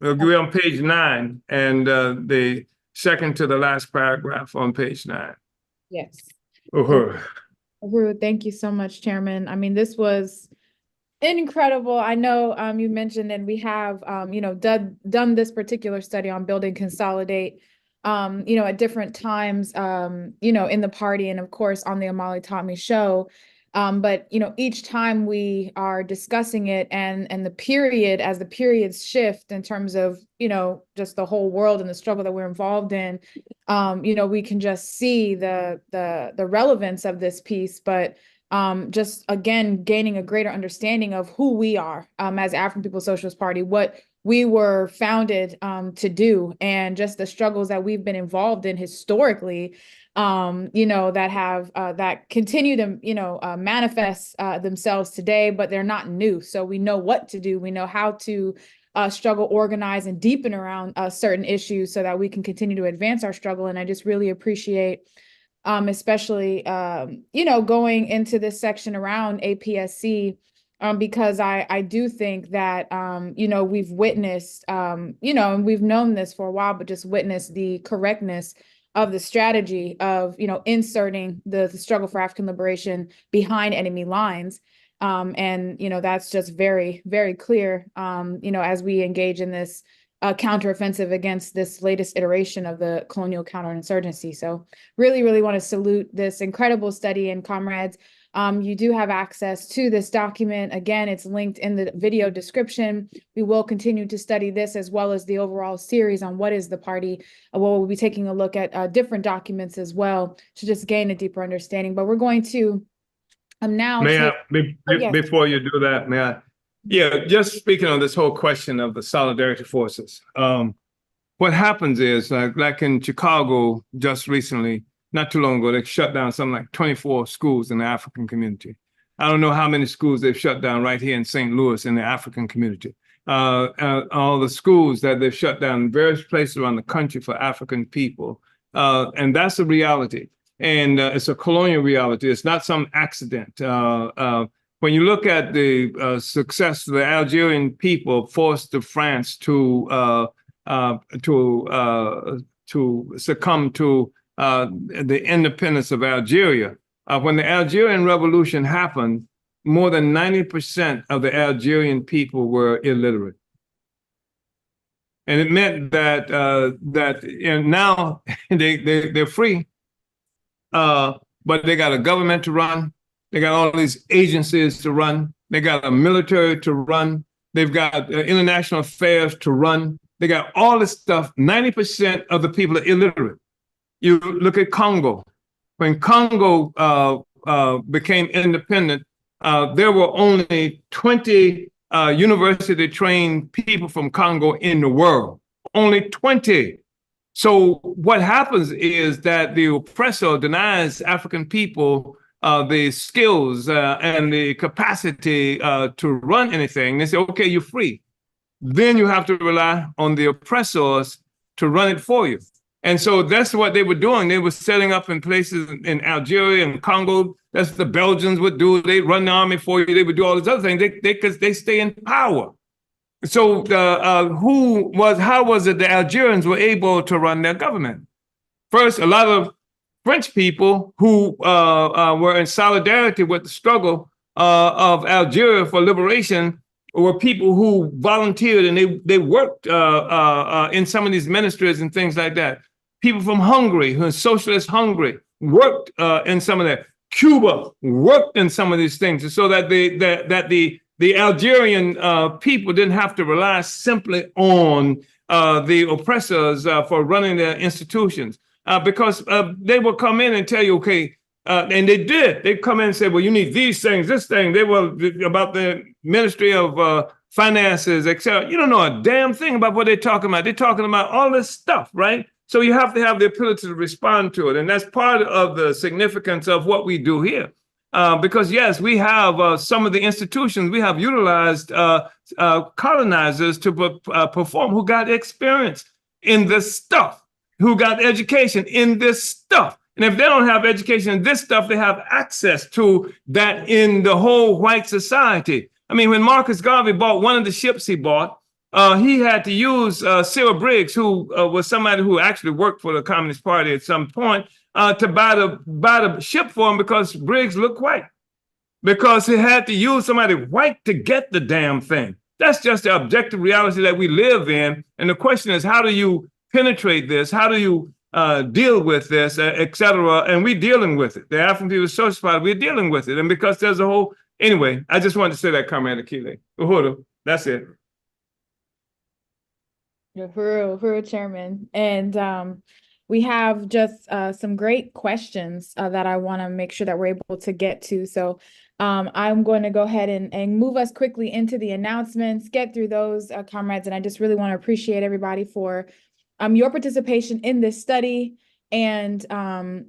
we're on page 9 and the second to the last paragraph on page 9. Yes. Uhuru, thank you so much, Chairman. I mean, this was incredible. I know you mentioned, and we have, done this particular study on building, consolidate, at different times, in the party and of course on the Omali Taught Me show. But, each time we are discussing it and the period, as the periods shift in terms of, just the whole world and the struggle that we're involved in, we can just see the relevance of this piece, but just again, gaining a greater understanding of who we are as African People's Socialist Party, what we were founded to do, and just the struggles that we've been involved in historically, that have that continue to manifest themselves today, but they're not new. So we know what to do. We know how to struggle, organize, and deepen around certain issues so that we can continue to advance our struggle. And I just really appreciate, especially, going into this section around APSC, because I do think that, we've witnessed, and we've known this for a while, but just witnessed the correctness of the strategy of, inserting the struggle for African liberation behind enemy lines. And, that's just very, very clear, as we engage in this counteroffensive against this latest iteration of the colonial counterinsurgency. So really, really want to salute this incredible study. And comrades, you do have access to this document. Again, it's linked in the video description. We will continue to study this as well as the overall series on what is the party. We'll be taking a look at different documents as well to just gain a deeper understanding. But we're going to now. Before you do that, may I? Yeah, just speaking on this whole question of the solidarity forces. What happens is, like in Chicago just recently, not too long ago, they shut down something like 24 schools in the African community. I don't know how many schools they've shut down right here in St. Louis in the African community. All the schools that they've shut down in various places around the country for African people. And that's a reality. And it's a colonial reality. It's not some accident. When you look at the success of the Algerian people forced France to succumb to the independence of Algeria. When the Algerian Revolution happened, more than 90% of the Algerian people were illiterate. And it meant that now they're free, but they got a government to run. They got all these agencies to run. They got a military to run. They've got international affairs to run. They got all this stuff. 90% of the people are illiterate. You look at Congo. When Congo became independent, there were only 20 university-trained people from Congo in the world. Only 20. So what happens is that the oppressor denies African people the skills and the capacity to run anything. They say, okay, you're free. Then you have to rely on the oppressors to run it for you. And so that's what they were doing. They were setting up in places in Algeria and Congo. That's what the Belgians would do. They'd run the army for you. They would do all these other things because they stay in power. So how was it the Algerians were able to run their government? First, a lot of French people who were in solidarity with the struggle of Algeria for liberation were people who volunteered and they worked in some of these ministries and things like that. People from Hungary, who are socialist Hungary, worked in some of that. Cuba worked in some of these things, so that the Algerian people didn't have to rely simply on the oppressors for running their institutions, because they will come in and tell you, okay, and they did. They come in and say, well, you need these things, this thing. They were about the Ministry of Finances, etc. You don't know a damn thing about what they're talking about. They're talking about all this stuff, right? So you have to have the ability to respond to it. And that's part of the significance of what we do here. Because, yes, we have some of the institutions, we have utilized colonizers to perform, who got experience in this stuff, who got education in this stuff. And if they don't have education in this stuff, they have access to that in the whole white society. I mean, when Marcus Garvey bought one of the ships he bought, he had to use Cyril Briggs, who was somebody who actually worked for the Communist Party at some point, to buy the ship for him, because Briggs looked white. Because he had to use somebody white to get the damn thing. That's just the objective reality that we live in. And the question is, how do you penetrate this? How do you deal with this, et cetera? And we're dealing with it. The African People's Socialist Party, we're dealing with it. And because there's a whole, anyway, I just wanted to say that, Comrade Akile. Uhuru, that's it. Uhuru, Chairman. And we have just some great questions that I want to make sure that we're able to get to. So I'm going to go ahead and move us quickly into the announcements, get through those, comrades. And I just really want to appreciate everybody for your participation in this study. And,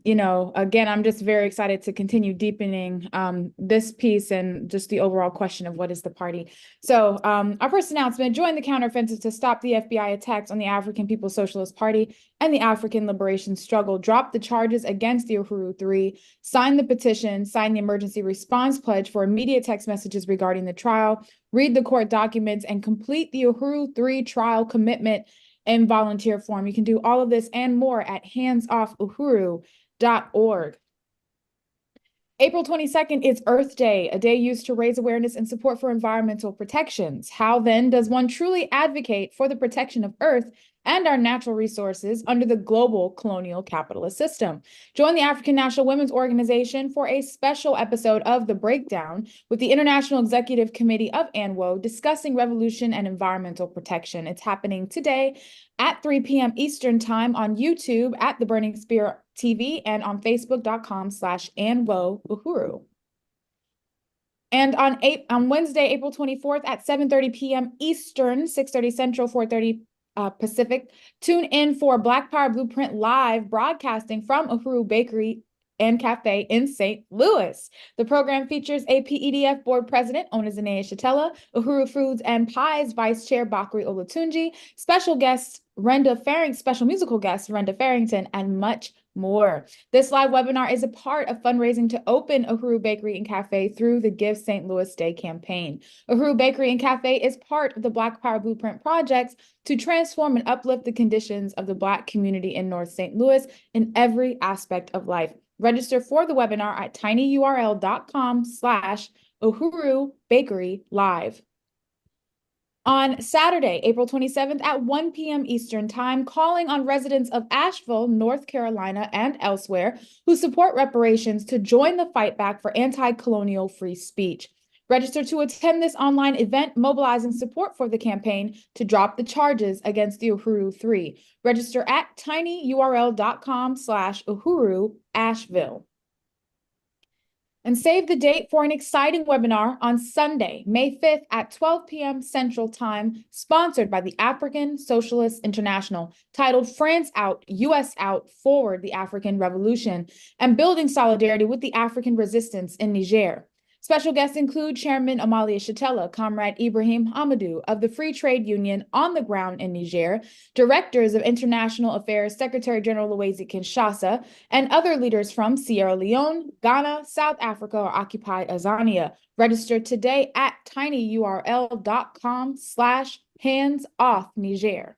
you know, again, I'm just very excited to continue deepening this piece and just the overall question of what is the party. So our first announcement: join the counteroffensive to stop the FBI attacks on the African People's Socialist Party and the African liberation struggle. Drop the charges against the Uhuru Three, sign the petition, sign the emergency response pledge for immediate text messages regarding the trial, read the court documents, and complete the Uhuru Three trial commitment in volunteer form. You can do all of this and more at handsoffuhuru.org. April 22nd is Earth Day, a day used to raise awareness and support for environmental protections. How then does one truly advocate for the protection of Earth and our natural resources under the global colonial capitalist system? Join the African National Women's Organization for a special episode of The Breakdown with the International Executive Committee of ANWO discussing revolution and environmental protection. It's happening today at 3 p.m. Eastern Time on YouTube at The Burning Spear TV and on Facebook.com/ANWO Uhuru. And on Wednesday, April 24th at 7:30 p.m. Eastern, 6:30 Central, 4:30 Pacific, tune in for Black Power Blueprint Live, broadcasting from Uhuru Bakery and Cafe in St. Louis. The program features APEDF Board President Onezene Shatella, Uhuru Foods and Pies Vice Chair Bakri Olatunji, special musical guest Renda Farrington, and much more. This live webinar is a part of fundraising to open Uhuru Bakery and Cafe through the Give St. Louis Day campaign. Uhuru Bakery and Cafe is part of the Black Power Blueprint projects to transform and uplift the conditions of the Black community in North St. Louis in every aspect of life. Register for the webinar at tinyurl.com/Uhuru Bakery Live. On Saturday, April 27th at 1 p.m. Eastern Time, calling on residents of Asheville, North Carolina, and elsewhere who support reparations to join the fight back for anti-colonial free speech. Register to attend this online event, mobilizing support for the campaign to drop the charges against the Uhuru Three. Register at tinyurl.com/Uhuru Asheville. And save the date for an exciting webinar on Sunday, May 5th at 12 p.m. Central Time, sponsored by the African Socialist International, titled France Out, U.S. Out, Forward the African Revolution, and Building Solidarity with the African Resistance in Niger. Special guests include Chairman Amalia Shatella, Comrade Ibrahim Hamadou of the Free Trade Union on the ground in Niger, Directors of International Affairs Secretary General Louisi Kinshasa, and other leaders from Sierra Leone, Ghana, South Africa, or occupied Azania. Register today at tinyurl.com/handsoffniger.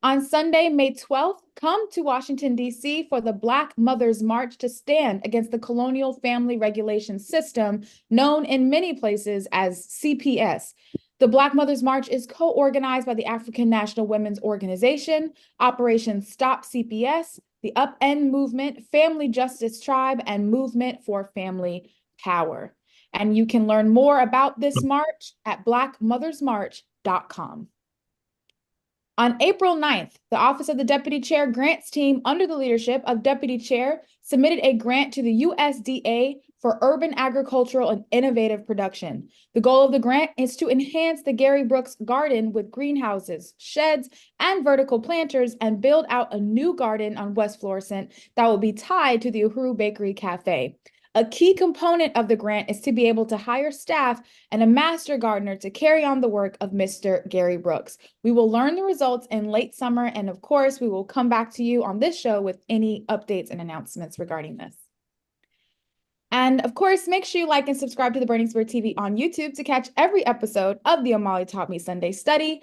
On Sunday, May 12th come to Washington, D.C. for the Black Mothers March to stand against the colonial family regulation system, known in many places as CPS. The Black Mothers March is co-organized by the African National Women's Organization, Operation Stop CPS, the Upend Movement, Family Justice Tribe, and Movement for Family Power. And you can learn more about this march at blackmothersmarch.com. On April 9th, the Office of the Deputy Chair Grants Team, under the leadership of Deputy Chair, submitted a grant to the USDA for urban agricultural and innovative production. The goal of the grant is to enhance the Gary Brooks garden with greenhouses, sheds, and vertical planters, and build out a new garden on West Florissant that will be tied to the Uhuru Bakery Cafe. A key component of the grant is to be able to hire staff and a master gardener to carry on the work of Mr. Gary Brooks. We will learn the results in late summer, and of course, we will come back to you on this show with any updates and announcements regarding this. And of course, make sure you like and subscribe to the Burning Spear TV on YouTube to catch every episode of the Omali Taught Me Sunday Study.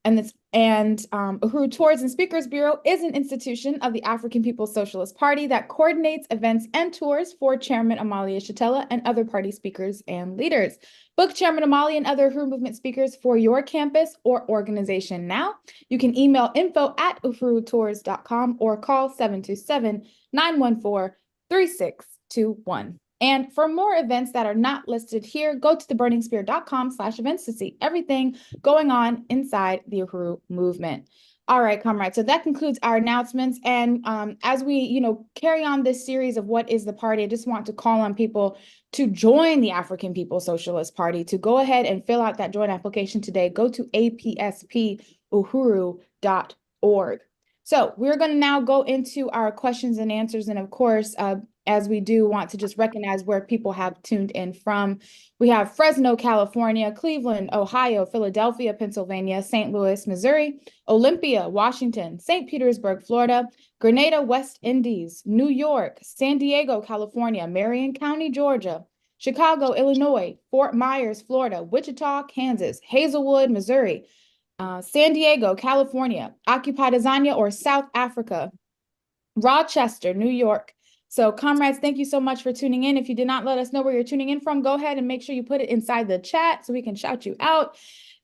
Uhuru Tours and Speakers Bureau is an institution of the African People's Socialist Party that coordinates events and tours for Chairman Omali Yeshitela and other party speakers and leaders. Book Chairman Omali and other Uhuru Movement speakers for your campus or organization now. You can email info@uhurutours.com or call 727-914-3621. And for more events that are not listed here, go to theburningspear.com/events to see everything going on inside the Uhuru movement. All right, comrades, so that concludes our announcements. And as we, carry on this series of what is the party, I just want to call on people to join the African People's Socialist Party, to go ahead and fill out that join application today. Go to apspuhuru.org. So we're going to now go into our questions and answers. And of course, as we do, want to just recognize where people have tuned in from. We have Fresno, California, Cleveland, Ohio, Philadelphia, Pennsylvania, St. Louis, Missouri, Olympia, Washington, St. Petersburg, Florida, Grenada, West Indies, New York, San Diego, California, Marion County, Georgia, Chicago, Illinois, Fort Myers, Florida, Wichita, Kansas, Hazelwood, Missouri, San Diego, California, Occupied Azania or South Africa, Rochester, New York. So comrades, thank you so much for tuning in. If you did not let us know where you're tuning in from, go ahead and make sure you put it inside the chat so we can shout you out.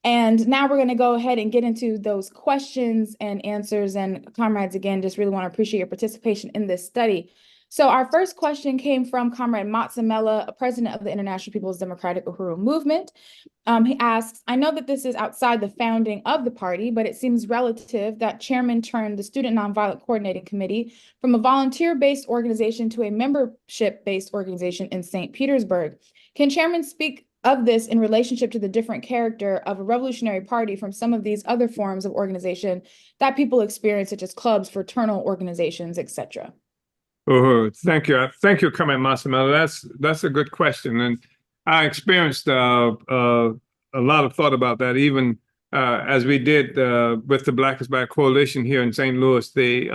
And now we're going to go ahead and get into those questions and answers. And comrades, again, just really want to appreciate your participation in this study. So our first question came from Comrade Matsamela, president of the International People's Democratic Uhuru Movement. He asks, I know that this is outside the founding of the party, but it seems relative that chairman turned the Student Nonviolent Coordinating Committee from a volunteer-based organization to a membership-based organization in St. Petersburg. Can chairman speak of this in relationship to the different character of a revolutionary party from some of these other forms of organization that people experience, such as clubs, fraternal organizations, etc.? Oh, thank you. Thank you, Comrade Masamela. That's a good question. And I experienced a lot of thought about that, even as we did with the Black is Back Coalition here in St. Louis, the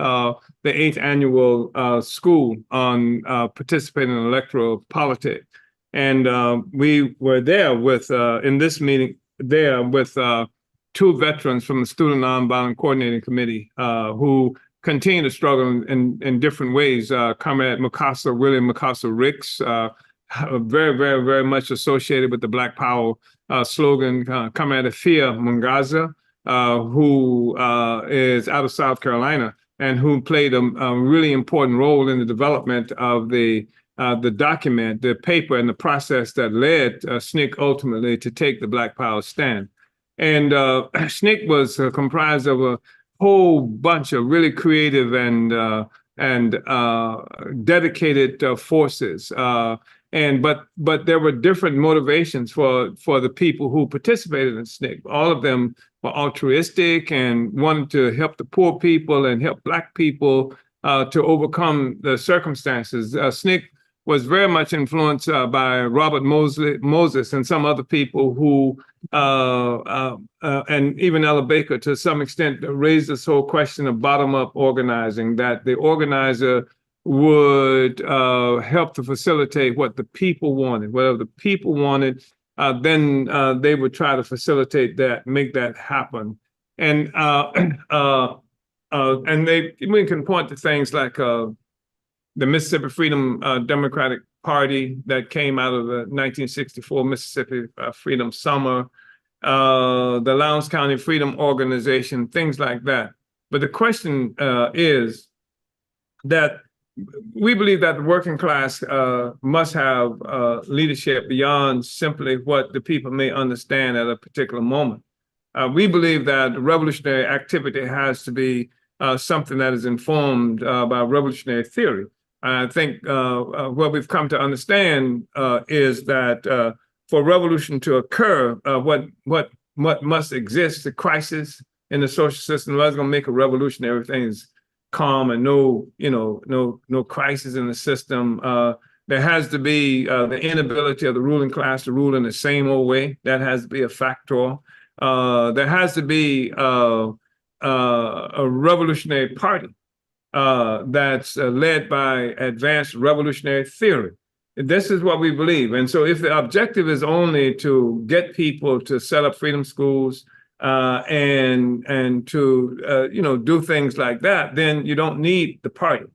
8th annual school on participating in electoral politics. And we were there with, in this meeting, there with two veterans from the Student Nonviolent Coordinating Committee who continue to struggle in different ways. Comrade William Mukasa Ricks, very, very, very much associated with the Black Power slogan. Comrade Afia Mungaza, who is out of South Carolina and who played a really important role in the development of the document, the paper, and the process that led SNCC ultimately to take the Black Power stand. And SNCC was comprised of a whole bunch of really creative and dedicated forces, but there were different motivations for the people who participated in SNCC. All of them were altruistic and wanted to help the poor people and help Black people to overcome the circumstances. SNCC was very much influenced by Robert Moses and some other people who, and even Ella Baker to some extent, raised this whole question of bottom-up organizing, that the organizer would help to facilitate what the people wanted. Whatever the people wanted, then they would try to facilitate that, make that happen. And and we can point to things like the Mississippi Freedom Democratic Party that came out of the 1964 Mississippi Freedom Summer, the Lowndes County Freedom Organization, things like that. But the question is that we believe that the working class must have leadership beyond simply what the people may understand at a particular moment. We believe that revolutionary activity has to be something that is informed by revolutionary theory. I think what we've come to understand is that for revolution to occur, what must exist, the crisis in the social system. What's going to make a revolution? Everything's calm and no crisis in the system. There has to be the inability of the ruling class to rule in the same old way. That has to be a factor. There has to be a revolutionary party that's led by advanced revolutionary theory. This is what we believe. And so if the objective is only to get people to set up freedom schools and to do things like that, then you don't need the party.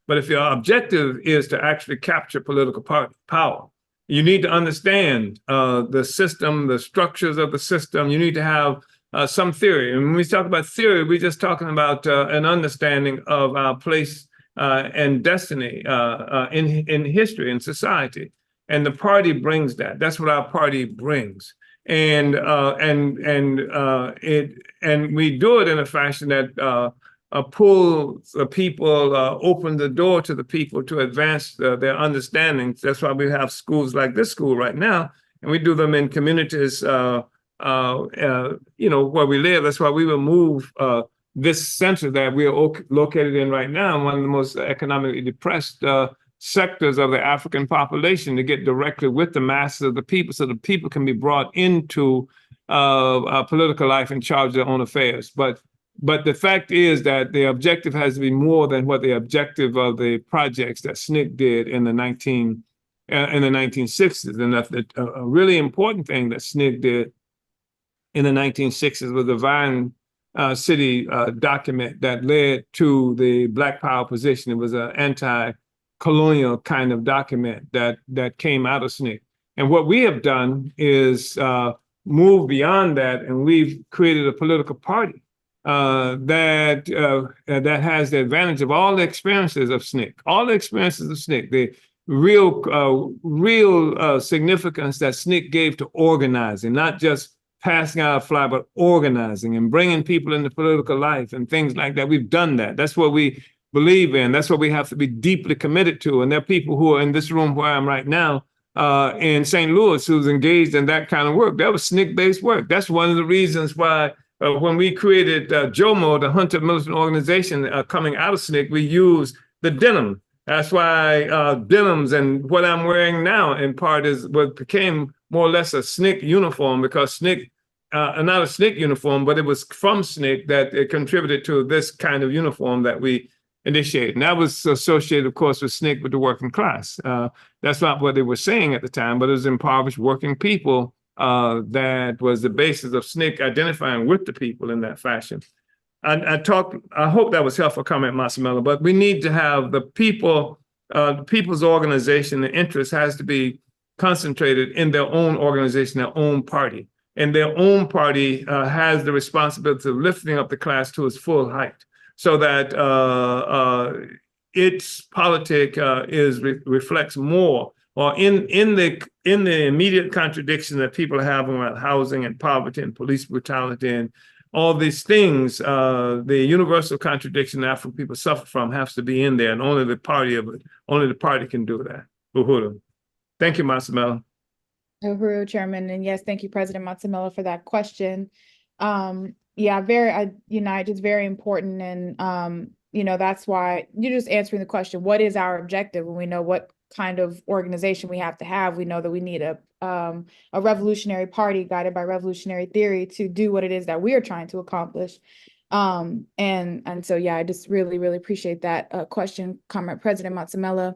But if your objective is to actually capture political power, you need to understand the system, the structures of the system. You need to have some theory. And when we talk about theory, we're just talking about an understanding of our place and destiny in history and society. And the party brings that. That's what our party brings. And we do it in a fashion that pulls the people, open the door to the people to advance their understandings. That's why we have schools like this school right now, and we do them in communities, where we live. That's why we will move this center that we are located in right now, one of the most economically depressed sectors of the African population, to get directly with the masses of the people, so the people can be brought into political life and charge of their own affairs. But the fact is that the objective has to be more than what the objective of the projects that SNCC did in the 1960s. And that's a really important thing that SNCC did in the 1960s was the Vine City document that led to the Black Power position. It was an anti-colonial kind of document that came out of SNCC. And what we have done is move beyond that, and we've created a political party that has the advantage of all the experiences of SNCC, the real significance that SNCC gave to organizing, not just passing out a fly, but organizing and bringing people into political life and things like that. We've done that. That's what we believe in. That's what we have to be deeply committed to. And there are people who are in this room where I am right now in St. Louis who's engaged in that kind of work. That was SNCC-based work. That's one of the reasons why when we created JOMO, the Junta of Militant Organization, coming out of SNCC, we used the denim. That's why denims and what I'm wearing now in part is what became more or less a SNCC uniform, because SNCC, not a SNCC uniform, but it was from SNCC that it contributed to this kind of uniform that we initiated. And that was associated, of course, with SNCC with the working class. That's not what they were saying at the time, but it was impoverished working people that was the basis of SNCC identifying with the people in that fashion. I hope that was helpful comment, Massimiliano, but we need to have the people, the people's organization, the interest has to be concentrated in their own organization, their own party. And their own party has the responsibility of lifting up the class to its full height, so that its politic reflects more, or in the immediate contradiction that people have about housing and poverty and police brutality and all these things, the universal contradiction that African people suffer from has to be in there, and only the party can do that. Uhuru. Thank you, Massimiliano. Uhuru, Chairman, and yes, thank you, President Massimiliano, for that question. Yeah, it's very important, and that's why you're just answering the question: what is our objective? When we know what kind of organization we have to have, we know that we need a revolutionary party guided by revolutionary theory to do what it is that we are trying to accomplish. And so, yeah, I just really, really appreciate that question, Comrade President Massimiliano.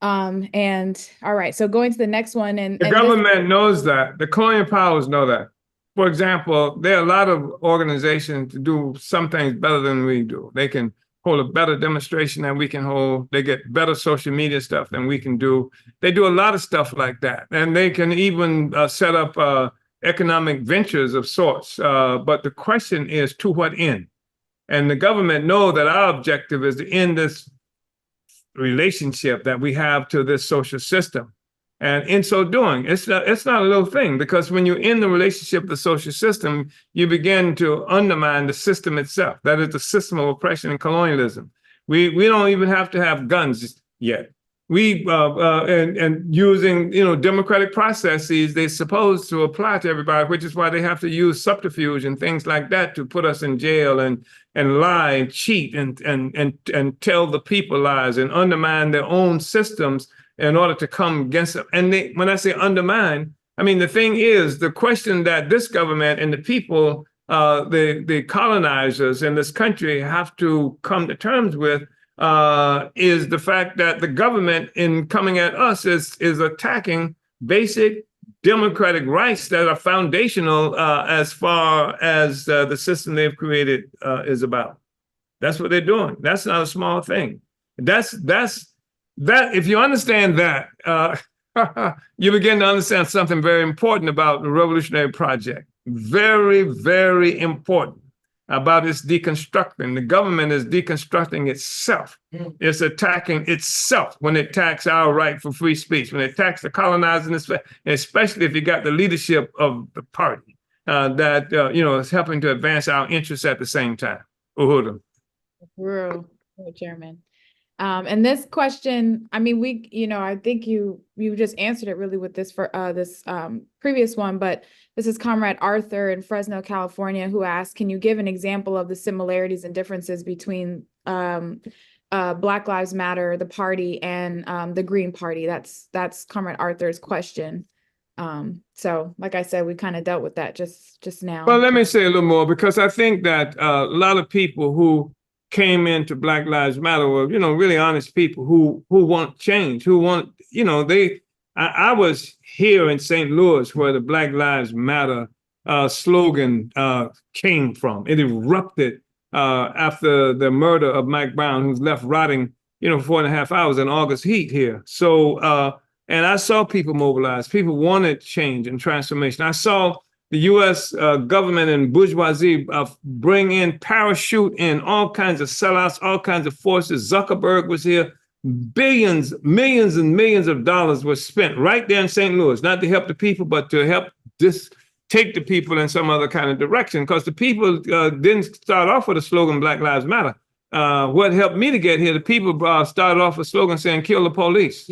And all right, so going to the next one, and the government knows that, the colonial powers know that. for example, there are a lot of organizations to do some things better than we do. They can hold a better demonstration than we can hold. They get better social media stuff than we can do. They do a lot of stuff like that. And they can even set up economic ventures of sorts. But the question is, to what end? And the government know that our objective is to end this relationship that we have to this social system. And in so doing, it's not a little thing, because when you end the relationship with the social system, you begin to undermine the system itself. That is the system of oppression and colonialism. We don't even have to have guns yet. And using democratic processes, they're supposed to apply to everybody, which is why they have to use subterfuge and things like that to put us in jail and lie and cheat and tell the people lies and undermine their own systems in order to come against them. And when I say undermine, I mean, the thing is, the question that this government and the people, the colonizers in this country have to come to terms with is the fact that the government, in coming at us, is attacking basic democratic rights that are foundational as far as the system they've created is about. That's what they're doing. That's not a small thing. That if you understand that, you begin to understand something very important about the revolutionary project. Very, very important about its deconstructing. The government is deconstructing itself. It's attacking itself when it attacks our right for free speech, when it attacks the colonizers, especially if you got the leadership of the party that is helping to advance our interests at the same time. Uhuru. Chairman. And this question, I mean, I think you just answered it really with this previous one, but this is Comrade Arthur in Fresno, California, who asked, can you give an example of the similarities and differences between Black Lives Matter, the party, and the Green Party? That's Comrade Arthur's question. So like I said, we kind of dealt with that just now. Well, let me say a little more, because I think that a lot of people who came into Black Lives Matter were, really honest people who want change, who want, I was here in St. Louis where the Black Lives Matter slogan came from. It erupted after the murder of Mike Brown, who's left rotting, 4.5 hours in August heat here. So, and I saw people mobilize. People wanted change and transformation. I saw the U.S. Government and bourgeoisie bring in, parachute in all kinds of sellouts, all kinds of forces. Zuckerberg was here. Billions, millions and millions of dollars were spent right there in St. Louis, not to help the people, but to help take the people in some other kind of direction, because the people didn't start off with a slogan, Black Lives Matter. What helped me to get here, the people started off with a slogan saying, kill the police,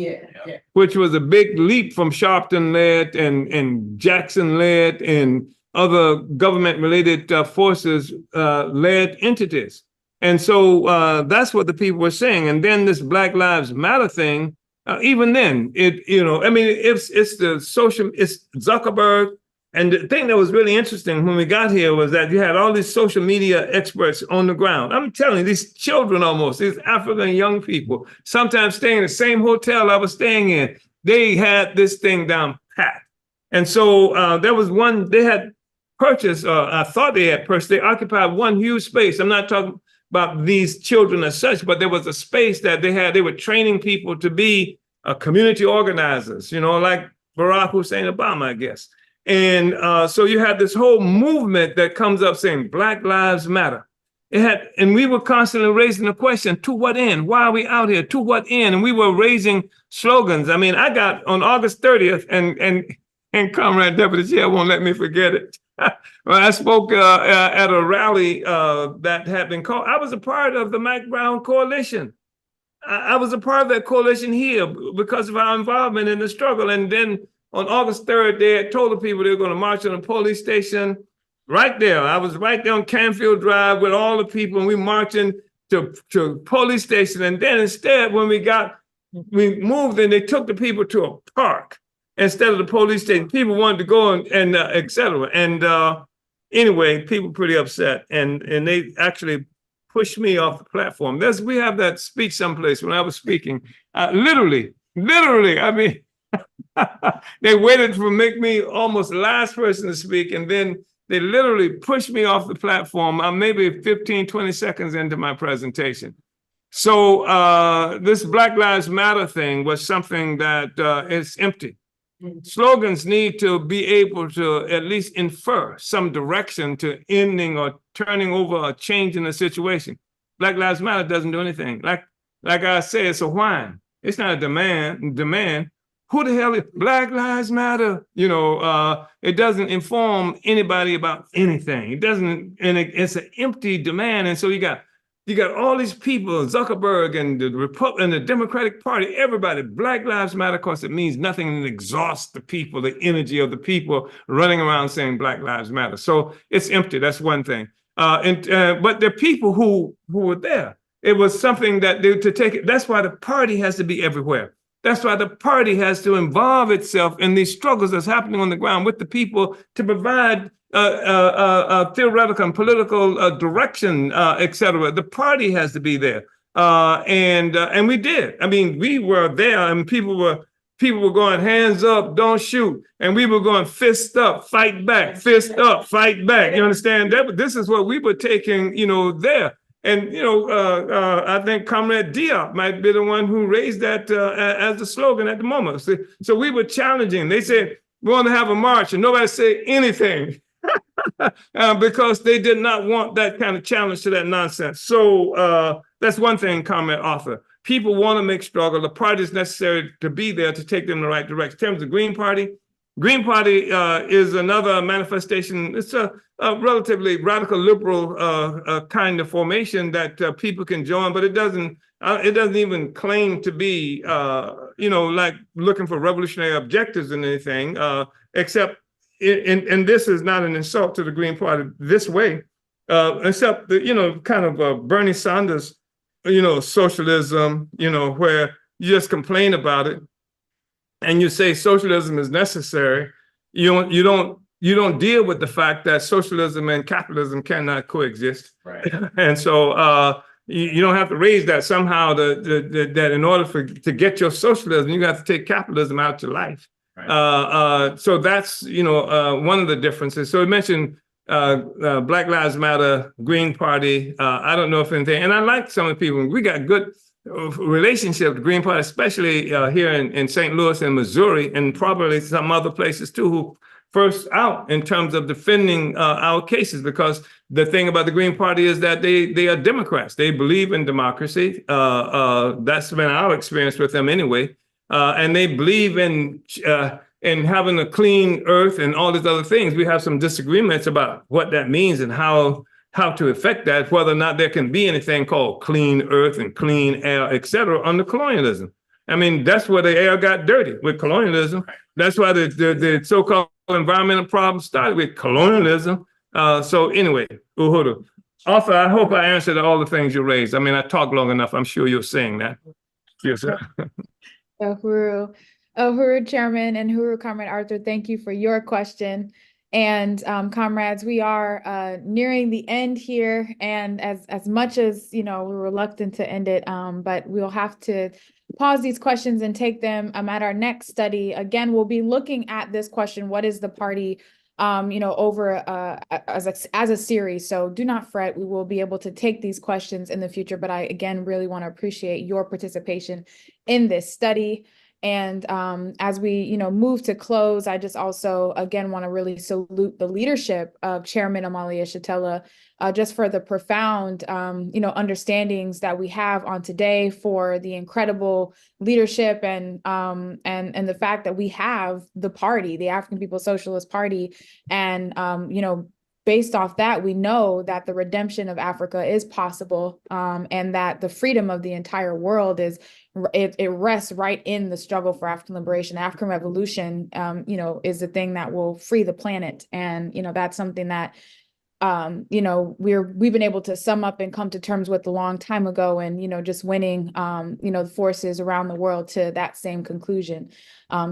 which was a big leap from Sharpton-led and Jackson-led and other government-related forces-led entities. And so that's what the people were saying. And then this Black Lives Matter thing, even then, it's Zuckerberg. And the thing that was really interesting when we got here was that you had all these social media experts on the ground. I'm telling you, these children almost, these African young people, sometimes staying in the same hotel I was staying in, they had this thing down pat. And so there was one, they had purchased, I thought they had purchased, they occupied one huge space. I'm not talking about these children as such, but there was a space that they were training people to be community organizers, like Barack Hussein Obama, I guess. And so you had this whole movement that comes up saying Black Lives Matter. And we were constantly raising the question, to what end? Why are we out here? To what end? And we were raising slogans. I mean, I got on August 30th, and Comrade Deputy Chair won't let me forget it. When I spoke at a rally that had been called, I was a part of the Mike Brown Coalition. I was a part of that coalition here because of our involvement in the struggle. And then on August 3rd, they had told the people they were going to march on the police station right there. I was right there on Canfield Drive with all the people, and we marching to police station. And then instead, when we moved and they took the people to a park instead of the police station. People wanted to go and et cetera. And anyway, people pretty upset. And they actually pushed me off the platform. We have that speech someplace when I was speaking. Literally, I mean, they waited to make me almost the last person to speak, and then They literally pushed me off the platform. I'm maybe 15, 20 seconds into my presentation. So this Black Lives Matter thing was something that is empty. Slogans need to be able to at least infer some direction to ending or turning over or changing the situation. Black Lives Matter doesn't do anything. Like I say, it's a whine. It's not a demand. Who the hell is Black Lives Matter? It doesn't inform anybody about anything. It doesn't, and it's an empty demand. And so you got all these people, Zuckerberg and the Democratic Party, everybody, Black Lives Matter, of course, it means nothing and it exhausts the people, the energy of the people running around saying Black Lives Matter. So it's empty. That's one thing. But the people who were there, it was something that to take it. That's why the party has to be everywhere. That's why the party has to involve itself in these struggles that's happening on the ground with the people to provide theoretical and political direction, et cetera. The party has to be there. And we did. I mean, we were there and people were going hands up, don't shoot. And we were going fist up, fight back, fist up, fight back. You understand? This is what we were taking, there. And, I think Comrade Diop might be the one who raised that as the slogan at the moment. So we were challenging. They said, we want to have a march, and nobody said anything because they did not want that kind of challenge to that nonsense. So that's one thing, Comrade Arthur. People want to make struggle. The party is necessary to be there to take them in the right direction. In terms of Green Party is another manifestation. It's a relatively radical liberal kind of formation that people can join, but it doesn't even claim to be, like looking for revolutionary objectives and anything, except, and this is not an insult to the Green Party this way, except Bernie Sanders, socialism, where you just complain about it. And you say socialism is necessary, you don't deal with the fact that socialism and capitalism cannot coexist. Right. And so you don't have to raise that somehow that in order to get your socialism, you have to take capitalism out of your life. Right. So that's one of the differences. So we mentioned Black Lives Matter, Green Party. I don't know if anything, and I like some of the people. We got good relationship with the Green Party, especially here in St. Louis and Missouri, and probably some other places too, who first out in terms of defending our cases, because the thing about the Green Party is that they are Democrats. They believe in democracy. That's been our experience with them anyway. And they believe in having a clean earth and all these other things. We have some disagreements about what that means and how to affect that, whether or not there can be anything called clean earth and clean air, et cetera, under colonialism. I mean, that's where the air got dirty, with colonialism. That's why the so-called environmental problems started, with colonialism. So anyway, Uhuru. Arthur, I hope I answered all the things you raised. I mean, I talked long enough. I'm sure you're saying that. Yes, sir. Uhuru, Chairman, and Uhuru, Comrade Arthur, thank you for your question. And comrades, we are nearing the end here, and as much as we're reluctant to end it, but we'll have to pause these questions and take them at our next study. Again, we'll be looking at this question: what is the party? Over as a series. So do not fret. We will be able to take these questions in the future. But I again really want to appreciate your participation in this study. And as we, move to close, I just also, again, want to really salute the leadership of Chairman Omali Yeshitela, just for the profound, understandings that we have on today, for the incredible leadership and the fact that we have the party, the African People's Socialist Party, and based off that, we know that the redemption of Africa is possible, and that the freedom of the entire world it rests right in the struggle for African liberation. The African Revolution, is the thing that will free the planet, and that's something that we've been able to sum up and come to terms with a long time ago, and just winning the forces around the world to that same conclusion.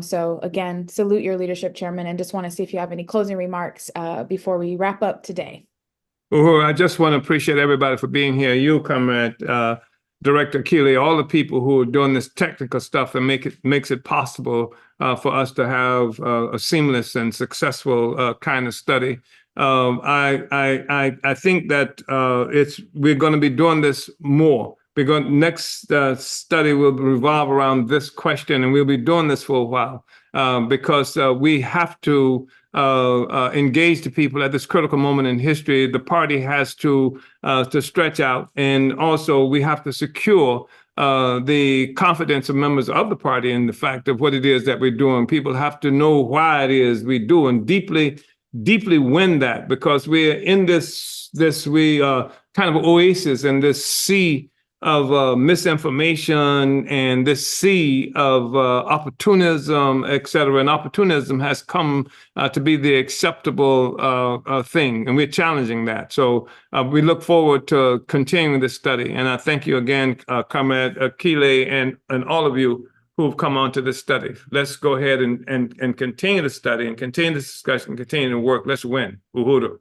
So again, salute your leadership, Chairman, and just want to see if you have any closing remarks before we wrap up today. Uhuru, I just want to appreciate everybody for being here. You, Comrade Director Keeley, all the people who are doing this technical stuff that makes it possible for us to have a seamless and successful kind of study. I think that we're going to be doing this more. Next study will revolve around this question, and we'll be doing this for a while because we have to engage the people at this critical moment in history. The party has to stretch out, and also we have to secure the confidence of members of the party in the fact of what it is that we're doing. People have to know why it is we do, and deeply win that, because we're in this kind of oasis in this sea of misinformation and this sea of opportunism, et cetera. And opportunism has come to be the acceptable thing, and we're challenging that. So we look forward to continuing this study. And I thank you again, Comrade Akile, and all of you who've come on to this study. Let's go ahead and continue the study and continue this discussion, continue to work. Let's win. Uhuru.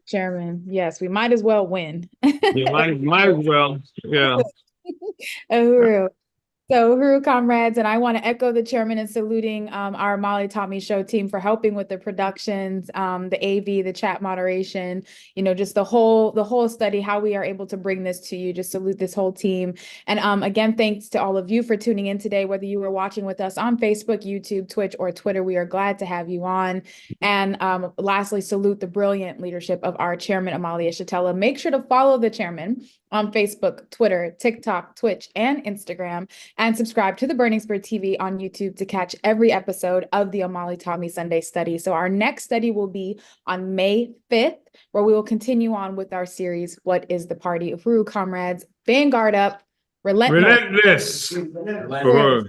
Chairman, yes, we might as well win. You might as well, yeah. Uhuru. So, Uhuru, comrades, and I want to echo the chairman in saluting our Molly Taught Me Show team for helping with the productions, the AV, the chat moderation, just the whole study, how we are able to bring this to you. Just salute this whole team. And again, thanks to all of you for tuning in today, whether you were watching with us on Facebook, YouTube, Twitch, or Twitter. We are glad to have you on. And lastly, salute the brilliant leadership of our chairman, Amalia Shatella. Make sure to follow the chairman on Facebook, Twitter, TikTok, Twitch, and Instagram, and subscribe to the Burning Spirit TV on YouTube to catch every episode of the Omali Taught Me Sunday study. So our next study will be on May 5th, where we will continue on with our series, What is the Party? Uhuru, comrades, vanguard up, relentless. Relentless.